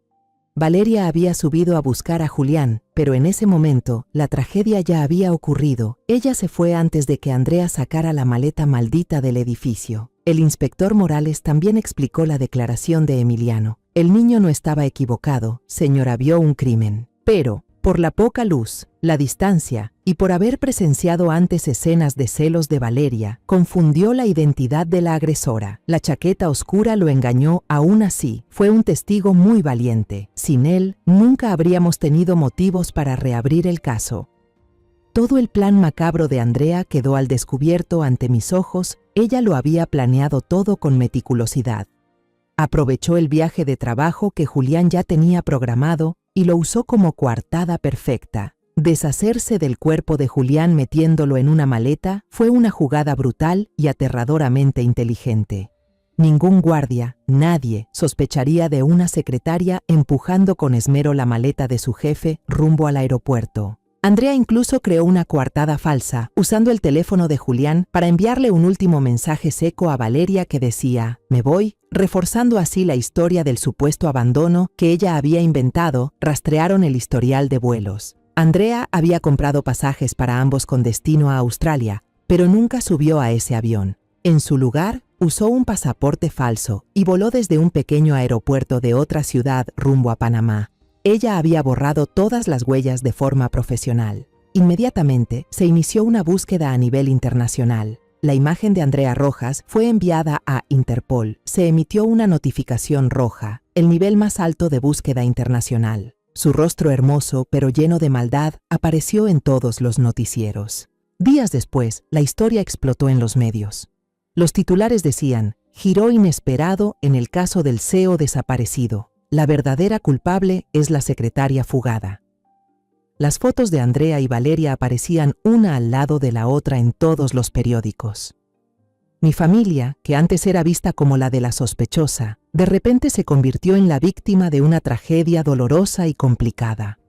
Valeria había subido a buscar a Julián, pero en ese momento la tragedia ya había ocurrido. Ella se fue antes de que Andrea sacara la maleta maldita del edificio. El inspector Morales también explicó la declaración de Emiliano. El niño no estaba equivocado, señora, vio un crimen. Pero, por la poca luz, la distancia y por haber presenciado antes escenas de celos de Valeria, confundió la identidad de la agresora. La chaqueta oscura lo engañó. Aún así, fue un testigo muy valiente. Sin él, nunca habríamos tenido motivos para reabrir el caso. Todo el plan macabro de Andrea quedó al descubierto ante mis ojos. Ella lo había planeado todo con meticulosidad. Aprovechó el viaje de trabajo que Julián ya tenía programado y lo usó como coartada perfecta. Deshacerse del cuerpo de Julián metiéndolo en una maleta fue una jugada brutal y aterradoramente inteligente. Ningún guardia, nadie, sospecharía de una secretaria empujando con esmero la maleta de su jefe rumbo al aeropuerto. Andrea incluso creó una coartada falsa, usando el teléfono de Julián para enviarle un último mensaje seco a Valeria que decía: «Me voy», reforzando así la historia del supuesto abandono que ella había inventado. Rastrearon el historial de vuelos. Andrea había comprado pasajes para ambos con destino a Australia, pero nunca subió a ese avión. En su lugar, usó un pasaporte falso y voló desde un pequeño aeropuerto de otra ciudad rumbo a Panamá. Ella había borrado todas las huellas de forma profesional. Inmediatamente se inició una búsqueda a nivel internacional. La imagen de Andrea Rojas fue enviada a Interpol. Se emitió una notificación roja, el nivel más alto de búsqueda internacional. Su rostro hermoso, pero lleno de maldad, apareció en todos los noticieros. Días después, la historia explotó en los medios. Los titulares decían: «Giro inesperado en el caso del CEO desaparecido. La verdadera culpable es la secretaria fugada». Las fotos de Andrea y Valeria aparecían una al lado de la otra en todos los periódicos. Mi familia, que antes era vista como la de la sospechosa, de repente se convirtió en la víctima de una tragedia dolorosa y complicada.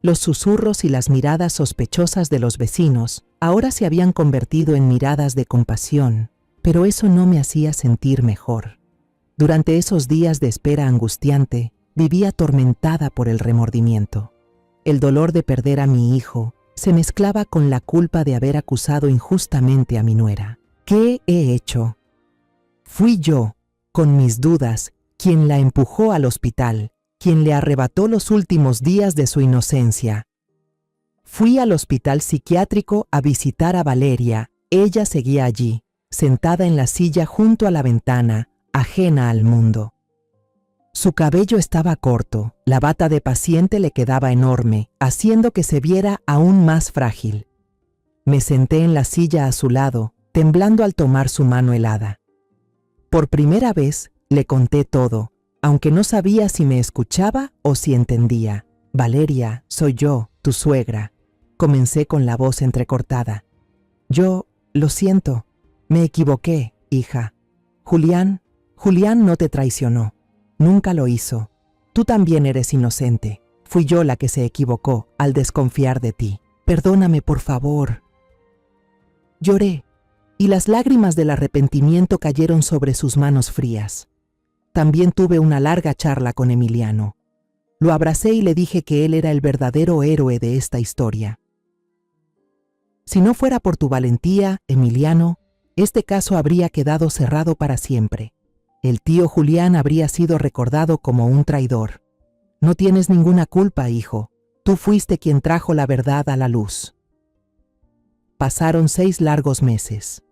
Los susurros y las miradas sospechosas de los vecinos ahora se habían convertido en miradas de compasión, pero eso no me hacía sentir mejor. Durante esos días de espera angustiante, vivía atormentada por el remordimiento. El dolor de perder a mi hijo se mezclaba con la culpa de haber acusado injustamente a mi nuera. ¿Qué he hecho? Fui yo, con mis dudas, quien la empujó al hospital, quien le arrebató los últimos días de su inocencia. Fui al hospital psiquiátrico a visitar a Valeria. Ella seguía allí, sentada en la silla junto a la ventana, ajena al mundo. Su cabello estaba corto, la bata de paciente le quedaba enorme, haciendo que se viera aún más frágil. Me senté en la silla a su lado, temblando al tomar su mano helada. Por primera vez le conté todo, aunque no sabía si me escuchaba o si entendía. Valeria, soy yo, tu suegra. Comencé con la voz entrecortada. Yo, lo siento, me equivoqué, hija. Julián no te traicionó. Nunca lo hizo. Tú también eres inocente. Fui yo la que se equivocó al desconfiar de ti. Perdóname, por favor. Lloré, y las lágrimas del arrepentimiento cayeron sobre sus manos frías. También tuve una larga charla con Emiliano. Lo abracé y le dije que él era el verdadero héroe de esta historia. Si no fuera por tu valentía, Emiliano, este caso habría quedado cerrado para siempre. El tío Julián habría sido recordado como un traidor. No tienes ninguna culpa, hijo. Tú fuiste quien trajo la verdad a la luz. Pasaron 6 largos meses.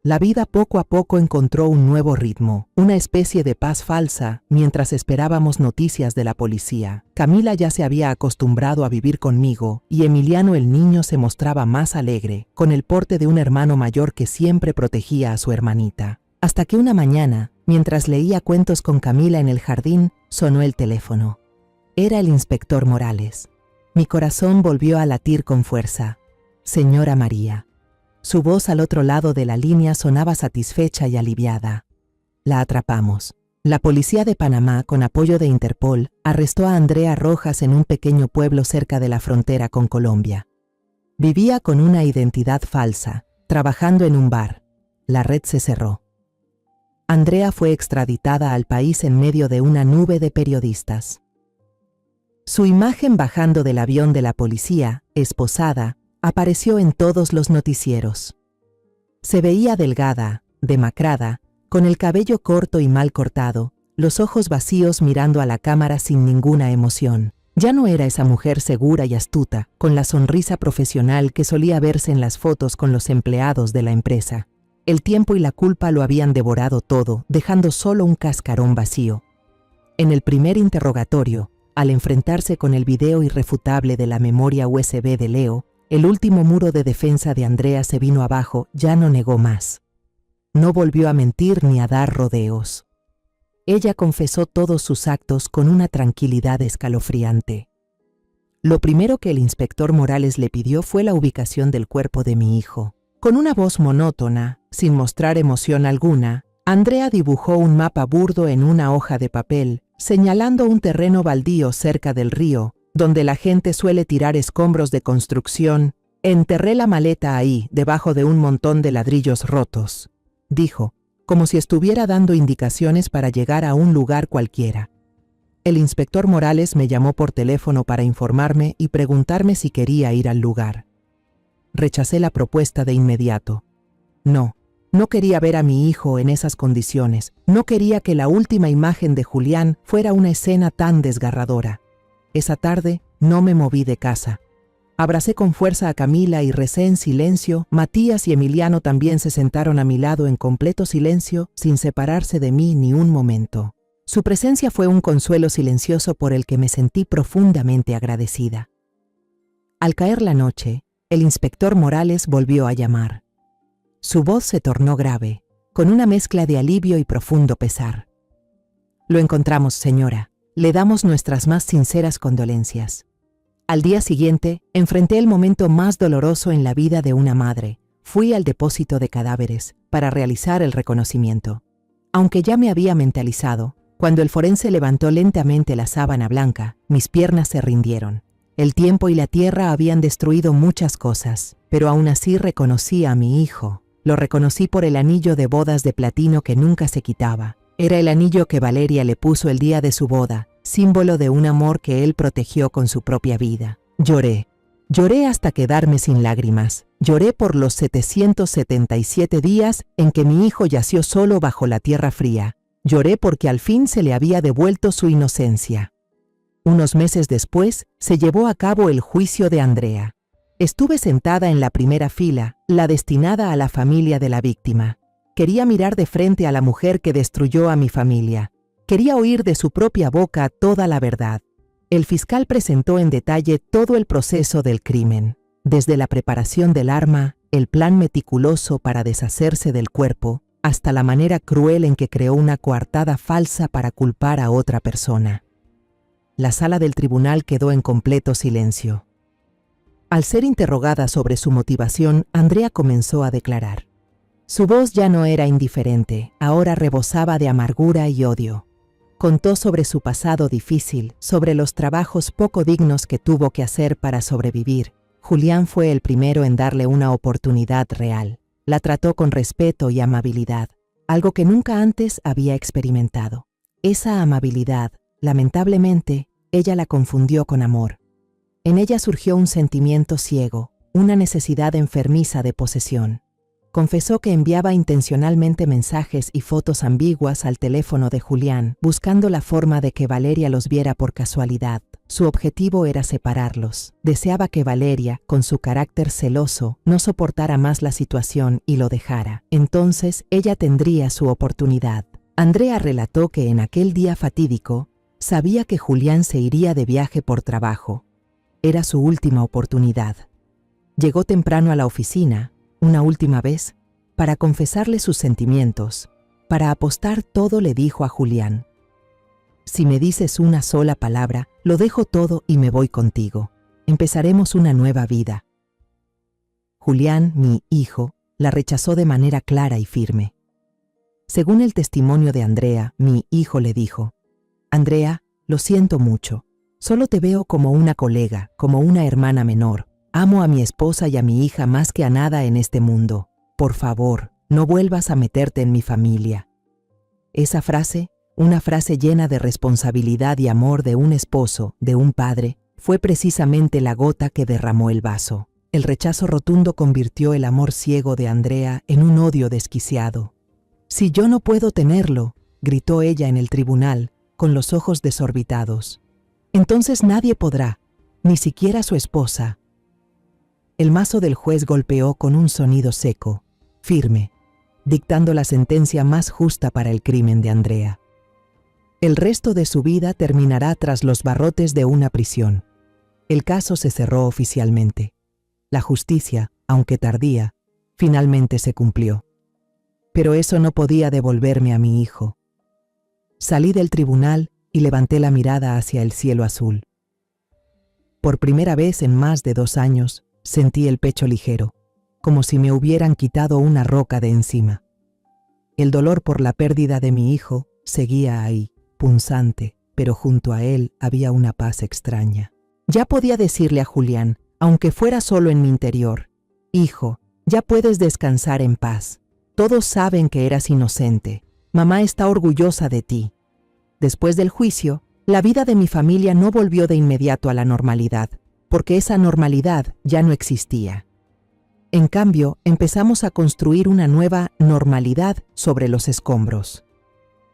La vida poco a poco encontró un nuevo ritmo, una especie de paz falsa, mientras esperábamos noticias de la policía. Camila ya se había acostumbrado a vivir conmigo y Emiliano el niño se mostraba más alegre, con el porte de un hermano mayor que siempre protegía a su hermanita. Hasta que una mañana, mientras leía cuentos con Camila en el jardín, sonó el teléfono. Era el inspector Morales. Mi corazón volvió a latir con fuerza. Señora María. Su voz al otro lado de la línea sonaba satisfecha y aliviada. La atrapamos. La policía de Panamá, con apoyo de Interpol, arrestó a Andrea Rojas en un pequeño pueblo cerca de la frontera con Colombia. Vivía con una identidad falsa, trabajando en un bar. La red se cerró. Andrea fue extraditada al país en medio de una nube de periodistas. Su imagen bajando del avión de la policía, esposada, apareció en todos los noticieros. Se veía delgada, demacrada, con el cabello corto y mal cortado, los ojos vacíos mirando a la cámara sin ninguna emoción. Ya no era esa mujer segura y astuta, con la sonrisa profesional que solía verse en las fotos con los empleados de la empresa. El tiempo y la culpa lo habían devorado todo, dejando solo un cascarón vacío. En el primer interrogatorio, al enfrentarse con el video irrefutable de la memoria USB de Leo, el último muro de defensa de Andrea se vino abajo, ya no negó más. No volvió a mentir ni a dar rodeos. Ella confesó todos sus actos con una tranquilidad escalofriante. Lo primero que el inspector Morales le pidió fue la ubicación del cuerpo de mi hijo. Con una voz monótona, sin mostrar emoción alguna, Andrea dibujó un mapa burdo en una hoja de papel, señalando un terreno baldío cerca del río, donde la gente suele tirar escombros de construcción. Enterré la maleta ahí, debajo de un montón de ladrillos rotos, dijo, como si estuviera dando indicaciones para llegar a un lugar cualquiera. El inspector Morales me llamó por teléfono para informarme y preguntarme si quería ir al lugar. Rechacé la propuesta de inmediato. No quería ver a mi hijo en esas condiciones. No quería que la última imagen de Julián fuera una escena tan desgarradora. Esa tarde no me moví de casa. Abracé con fuerza a Camila y recé en silencio. Matías y Emiliano también se sentaron a mi lado en completo silencio, sin separarse de mí ni un momento. Su presencia fue un consuelo silencioso por el que me sentí profundamente agradecida. Al caer la noche, el inspector Morales volvió a llamar. Su voz se tornó grave, con una mezcla de alivio y profundo pesar. Lo encontramos, señora. Le damos nuestras más sinceras condolencias. Al día siguiente, enfrenté el momento más doloroso en la vida de una madre. Fui al depósito de cadáveres para realizar el reconocimiento. Aunque ya me había mentalizado, cuando el forense levantó lentamente la sábana blanca, mis piernas se rindieron. El tiempo y la tierra habían destruido muchas cosas, pero aún así reconocí a mi hijo. Lo reconocí por el anillo de bodas de platino que nunca se quitaba. Era el anillo que Valeria le puso el día de su boda, símbolo de un amor que él protegió con su propia vida. Lloré. Lloré hasta quedarme sin lágrimas. Lloré por los 777 días en que mi hijo yació solo bajo la tierra fría. Lloré porque al fin se le había devuelto su inocencia. Unos meses después, se llevó a cabo el juicio de Andrea. Estuve sentada en la primera fila, la destinada a la familia de la víctima. Quería mirar de frente a la mujer que destruyó a mi familia. Quería oír de su propia boca toda la verdad. El fiscal presentó en detalle todo el proceso del crimen, desde la preparación del arma, el plan meticuloso para deshacerse del cuerpo, hasta la manera cruel en que creó una coartada falsa para culpar a otra persona. La sala del tribunal quedó en completo silencio. Al ser interrogada sobre su motivación, Andrea comenzó a declarar. Su voz ya no era indiferente, ahora rebosaba de amargura y odio. Contó sobre su pasado difícil, sobre los trabajos poco dignos que tuvo que hacer para sobrevivir. Julián fue el primero en darle una oportunidad real. La trató con respeto y amabilidad, algo que nunca antes había experimentado. Esa amabilidad, lamentablemente, ella la confundió con amor. En ella surgió un sentimiento ciego, una necesidad enfermiza de posesión. Confesó que enviaba intencionalmente mensajes y fotos ambiguas al teléfono de Julián, buscando la forma de que Valeria los viera por casualidad. Su objetivo era separarlos. Deseaba que Valeria, con su carácter celoso, no soportara más la situación y lo dejara. Entonces, ella tendría su oportunidad. Andrea relató que en aquel día fatídico, sabía que Julián se iría de viaje por trabajo. Era su última oportunidad. Llegó temprano a la oficina, una última vez, para confesarle sus sentimientos. Para apostar todo le dijo a Julián: si me dices una sola palabra, lo dejo todo y me voy contigo. Empezaremos una nueva vida. Julián, mi hijo, la rechazó de manera clara y firme. Según el testimonio de Andrea, mi hijo le dijo: Andrea, lo siento mucho. Solo te veo como una colega, como una hermana menor. Amo a mi esposa y a mi hija más que a nada en este mundo. Por favor, no vuelvas a meterte en mi familia. Esa frase, una frase llena de responsabilidad y amor de un esposo, de un padre, fue precisamente la gota que derramó el vaso. El rechazo rotundo convirtió el amor ciego de Andrea en un odio desquiciado. Si yo no puedo tenerlo, gritó ella en el tribunal, con los ojos desorbitados, entonces nadie podrá, ni siquiera su esposa. El mazo del juez golpeó con un sonido seco, firme, dictando la sentencia más justa para el crimen de Andrea. El resto de su vida terminará tras los barrotes de una prisión. El caso se cerró oficialmente. La justicia, aunque tardía, finalmente se cumplió. Pero eso no podía devolverme a mi hijo. Salí del tribunal y levanté la mirada hacia el cielo azul. Por primera vez en más de 2 años, sentí el pecho ligero, como si me hubieran quitado una roca de encima. El dolor por la pérdida de mi hijo seguía ahí, punzante, pero junto a él había una paz extraña. Ya podía decirle a Julián, aunque fuera solo en mi interior: hijo, ya puedes descansar en paz. Todos saben que eras inocente. Mamá está orgullosa de ti. Después del juicio, la vida de mi familia no volvió de inmediato a la normalidad, porque esa normalidad ya no existía. En cambio, empezamos a construir una nueva normalidad sobre los escombros.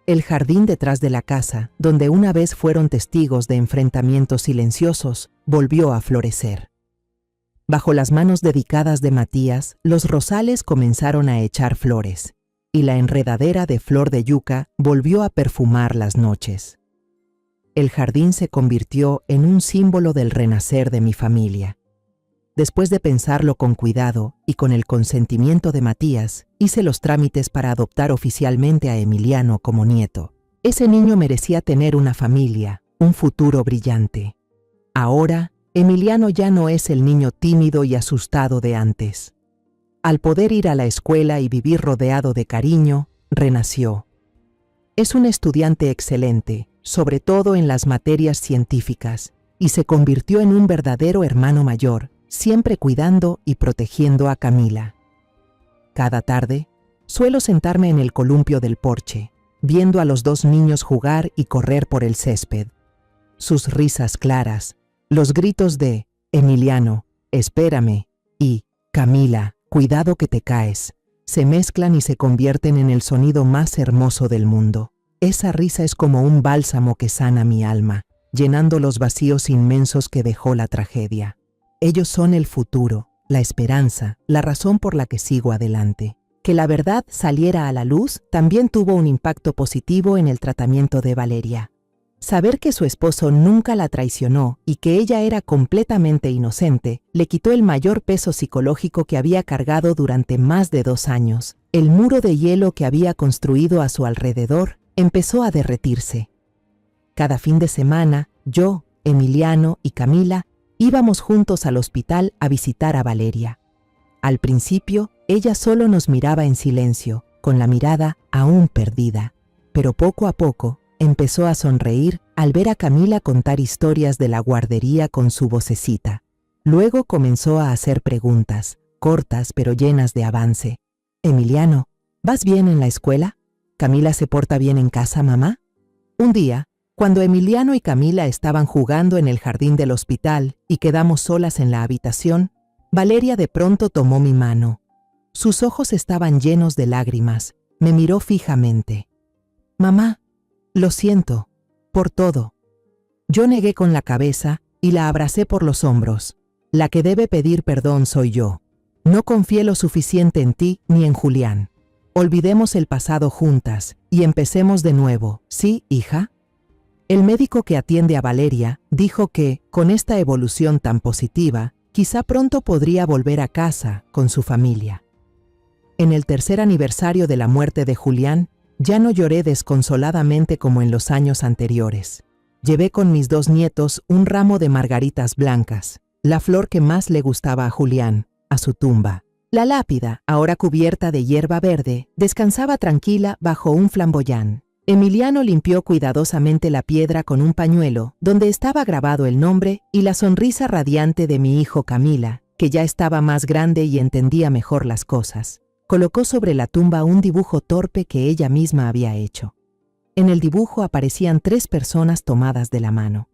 El jardín detrás de la casa, donde una vez fueron testigos de enfrentamientos silenciosos, volvió a florecer. Bajo las manos dedicadas de Matías, los rosales comenzaron a echar flores, y la enredadera de flor de yuca volvió a perfumar las noches. El jardín se convirtió en un símbolo del renacer de mi familia. Después de pensarlo con cuidado y con el consentimiento de Matías, hice los trámites para adoptar oficialmente a Emiliano como nieto. Ese niño merecía tener una familia, un futuro brillante. Ahora, Emiliano ya no es el niño tímido y asustado de antes. Al poder ir a la escuela y vivir rodeado de cariño, renació. Es un estudiante excelente, sobre todo en las materias científicas, y se convirtió en un verdadero hermano mayor, siempre cuidando y protegiendo a Camila. Cada tarde, suelo sentarme en el columpio del porche, viendo a los 2 niños jugar y correr por el césped. Sus risas claras, los gritos de Emiliano, espérame, y, Camila, cuidado que te caes, se mezclan y se convierten en el sonido más hermoso del mundo. Esa risa es como un bálsamo que sana mi alma, llenando los vacíos inmensos que dejó la tragedia. Ellos son el futuro, la esperanza, la razón por la que sigo adelante. Que la verdad saliera a la luz también tuvo un impacto positivo en el tratamiento de Valeria. Saber que su esposo nunca la traicionó y que ella era completamente inocente le quitó el mayor peso psicológico que había cargado durante más de 2 años. El muro de hielo que había construido a su alrededor empezó a derretirse. Cada fin de semana, yo, Emiliano y Camila íbamos juntos al hospital a visitar a Valeria. Al principio, ella solo nos miraba en silencio, con la mirada aún perdida, pero poco a poco empezó a sonreír al ver a Camila contar historias de la guardería con su vocecita. Luego comenzó a hacer preguntas, cortas pero llenas de avance. Emiliano, ¿vas bien en la escuela? ¿Camila se porta bien en casa, mamá? Un día, cuando Emiliano y Camila estaban jugando en el jardín del hospital y quedamos solas en la habitación, Valeria de pronto tomó mi mano. Sus ojos estaban llenos de lágrimas. Me miró fijamente. Mamá, lo siento, por todo. Yo negué con la cabeza y la abracé por los hombros. La que debe pedir perdón soy yo. No confié lo suficiente en ti ni en Julián. Olvidemos el pasado juntas y empecemos de nuevo, ¿sí, hija? El médico que atiende a Valeria dijo que, con esta evolución tan positiva, quizá pronto podría volver a casa con su familia. En el 3er aniversario de la muerte de Julián, ya no lloré desconsoladamente como en los años anteriores. Llevé con mis 2 nietos un ramo de margaritas blancas, la flor que más le gustaba a Julián, a su tumba. La lápida, ahora cubierta de hierba verde, descansaba tranquila bajo un flamboyán. Emiliano limpió cuidadosamente la piedra con un pañuelo, donde estaba grabado el nombre y la sonrisa radiante de mi hijo Camila, que ya estaba más grande y entendía mejor las cosas. Colocó sobre la tumba un dibujo torpe que ella misma había hecho. En el dibujo aparecían 3 personas tomadas de la mano.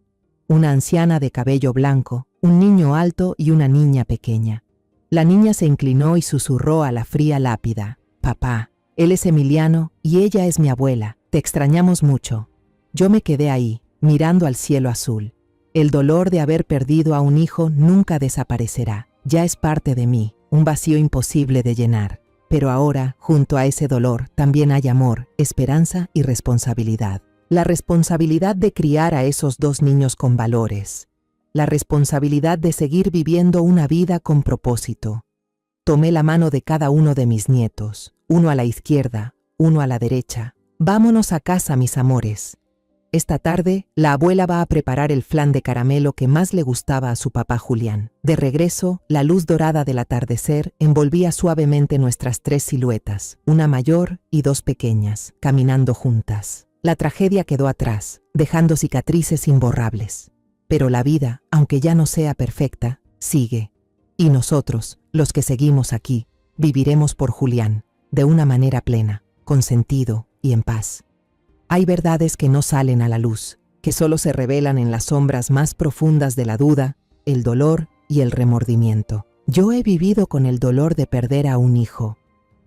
Una anciana de cabello blanco, un niño alto y una niña pequeña. La niña se inclinó y susurró a la fría lápida: «Papá, él es Emiliano y ella es mi abuela. Te extrañamos mucho». Yo me quedé ahí, mirando al cielo azul. El dolor de haber perdido a un hijo nunca desaparecerá. Ya es parte de mí, un vacío imposible de llenar. Pero ahora, junto a ese dolor, también hay amor, esperanza y responsabilidad. La responsabilidad de criar a esos 2 niños con valores. La responsabilidad de seguir viviendo una vida con propósito. Tomé la mano de cada uno de mis nietos, uno a la izquierda, uno a la derecha. Vámonos a casa, mis amores. Esta tarde, la abuela va a preparar el flan de caramelo que más le gustaba a su papá Julián. De regreso, la luz dorada del atardecer envolvía suavemente nuestras 3 siluetas, una mayor y 2 pequeñas, caminando juntas. La tragedia quedó atrás, dejando cicatrices imborrables. Pero la vida, aunque ya no sea perfecta, sigue. Y nosotros, los que seguimos aquí, viviremos por Julián, de una manera plena, con sentido y en paz. Hay verdades que no salen a la luz, que solo se revelan en las sombras más profundas de la duda, el dolor y el remordimiento. Yo he vivido con el dolor de perder a un hijo,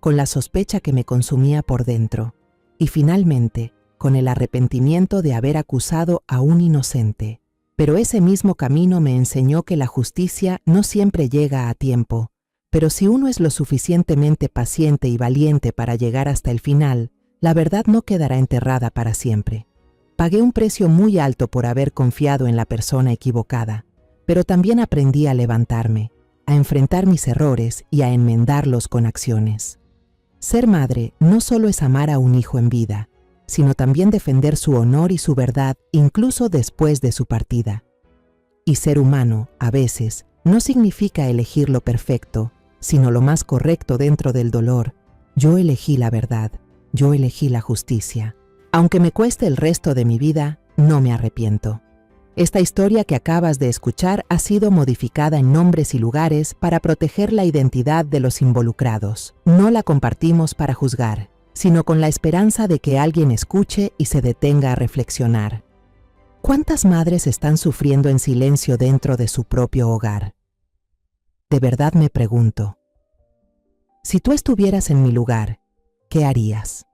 con la sospecha que me consumía por dentro, y finalmente, con el arrepentimiento de haber acusado a un inocente. Pero ese mismo camino me enseñó que la justicia no siempre llega a tiempo, pero si uno es lo suficientemente paciente y valiente para llegar hasta el final, la verdad no quedará enterrada para siempre. Pagué un precio muy alto por haber confiado en la persona equivocada, pero también aprendí a levantarme, a enfrentar mis errores y a enmendarlos con acciones. Ser madre no solo es amar a un hijo en vida, sino también defender su honor y su verdad incluso después de su partida. Y ser humano, a veces, no significa elegir lo perfecto, sino lo más correcto dentro del dolor. Yo elegí la verdad. Yo elegí la justicia. Aunque me cueste el resto de mi vida, no me arrepiento. Esta historia que acabas de escuchar ha sido modificada en nombres y lugares para proteger la identidad de los involucrados. No la compartimos para juzgar, sino con la esperanza de que alguien escuche y se detenga a reflexionar. ¿Cuántas madres están sufriendo en silencio dentro de su propio hogar? De verdad me pregunto, si tú estuvieras en mi lugar, ¿qué harías?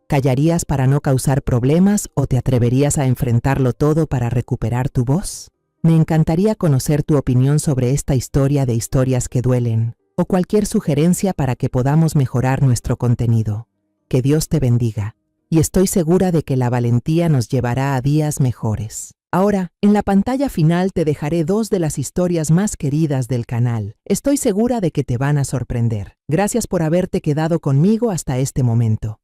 ¿Callarías para no causar problemas o te atreverías a enfrentarlo todo para recuperar tu voz? Me encantaría conocer tu opinión sobre esta historia de historias que duelen, o cualquier sugerencia para que podamos mejorar nuestro contenido. Que Dios te bendiga, y estoy segura de que la valentía nos llevará a días mejores. Ahora, en la pantalla final te dejaré 2 de las historias más queridas del canal. Estoy segura de que te van a sorprender. Gracias por haberte quedado conmigo hasta este momento.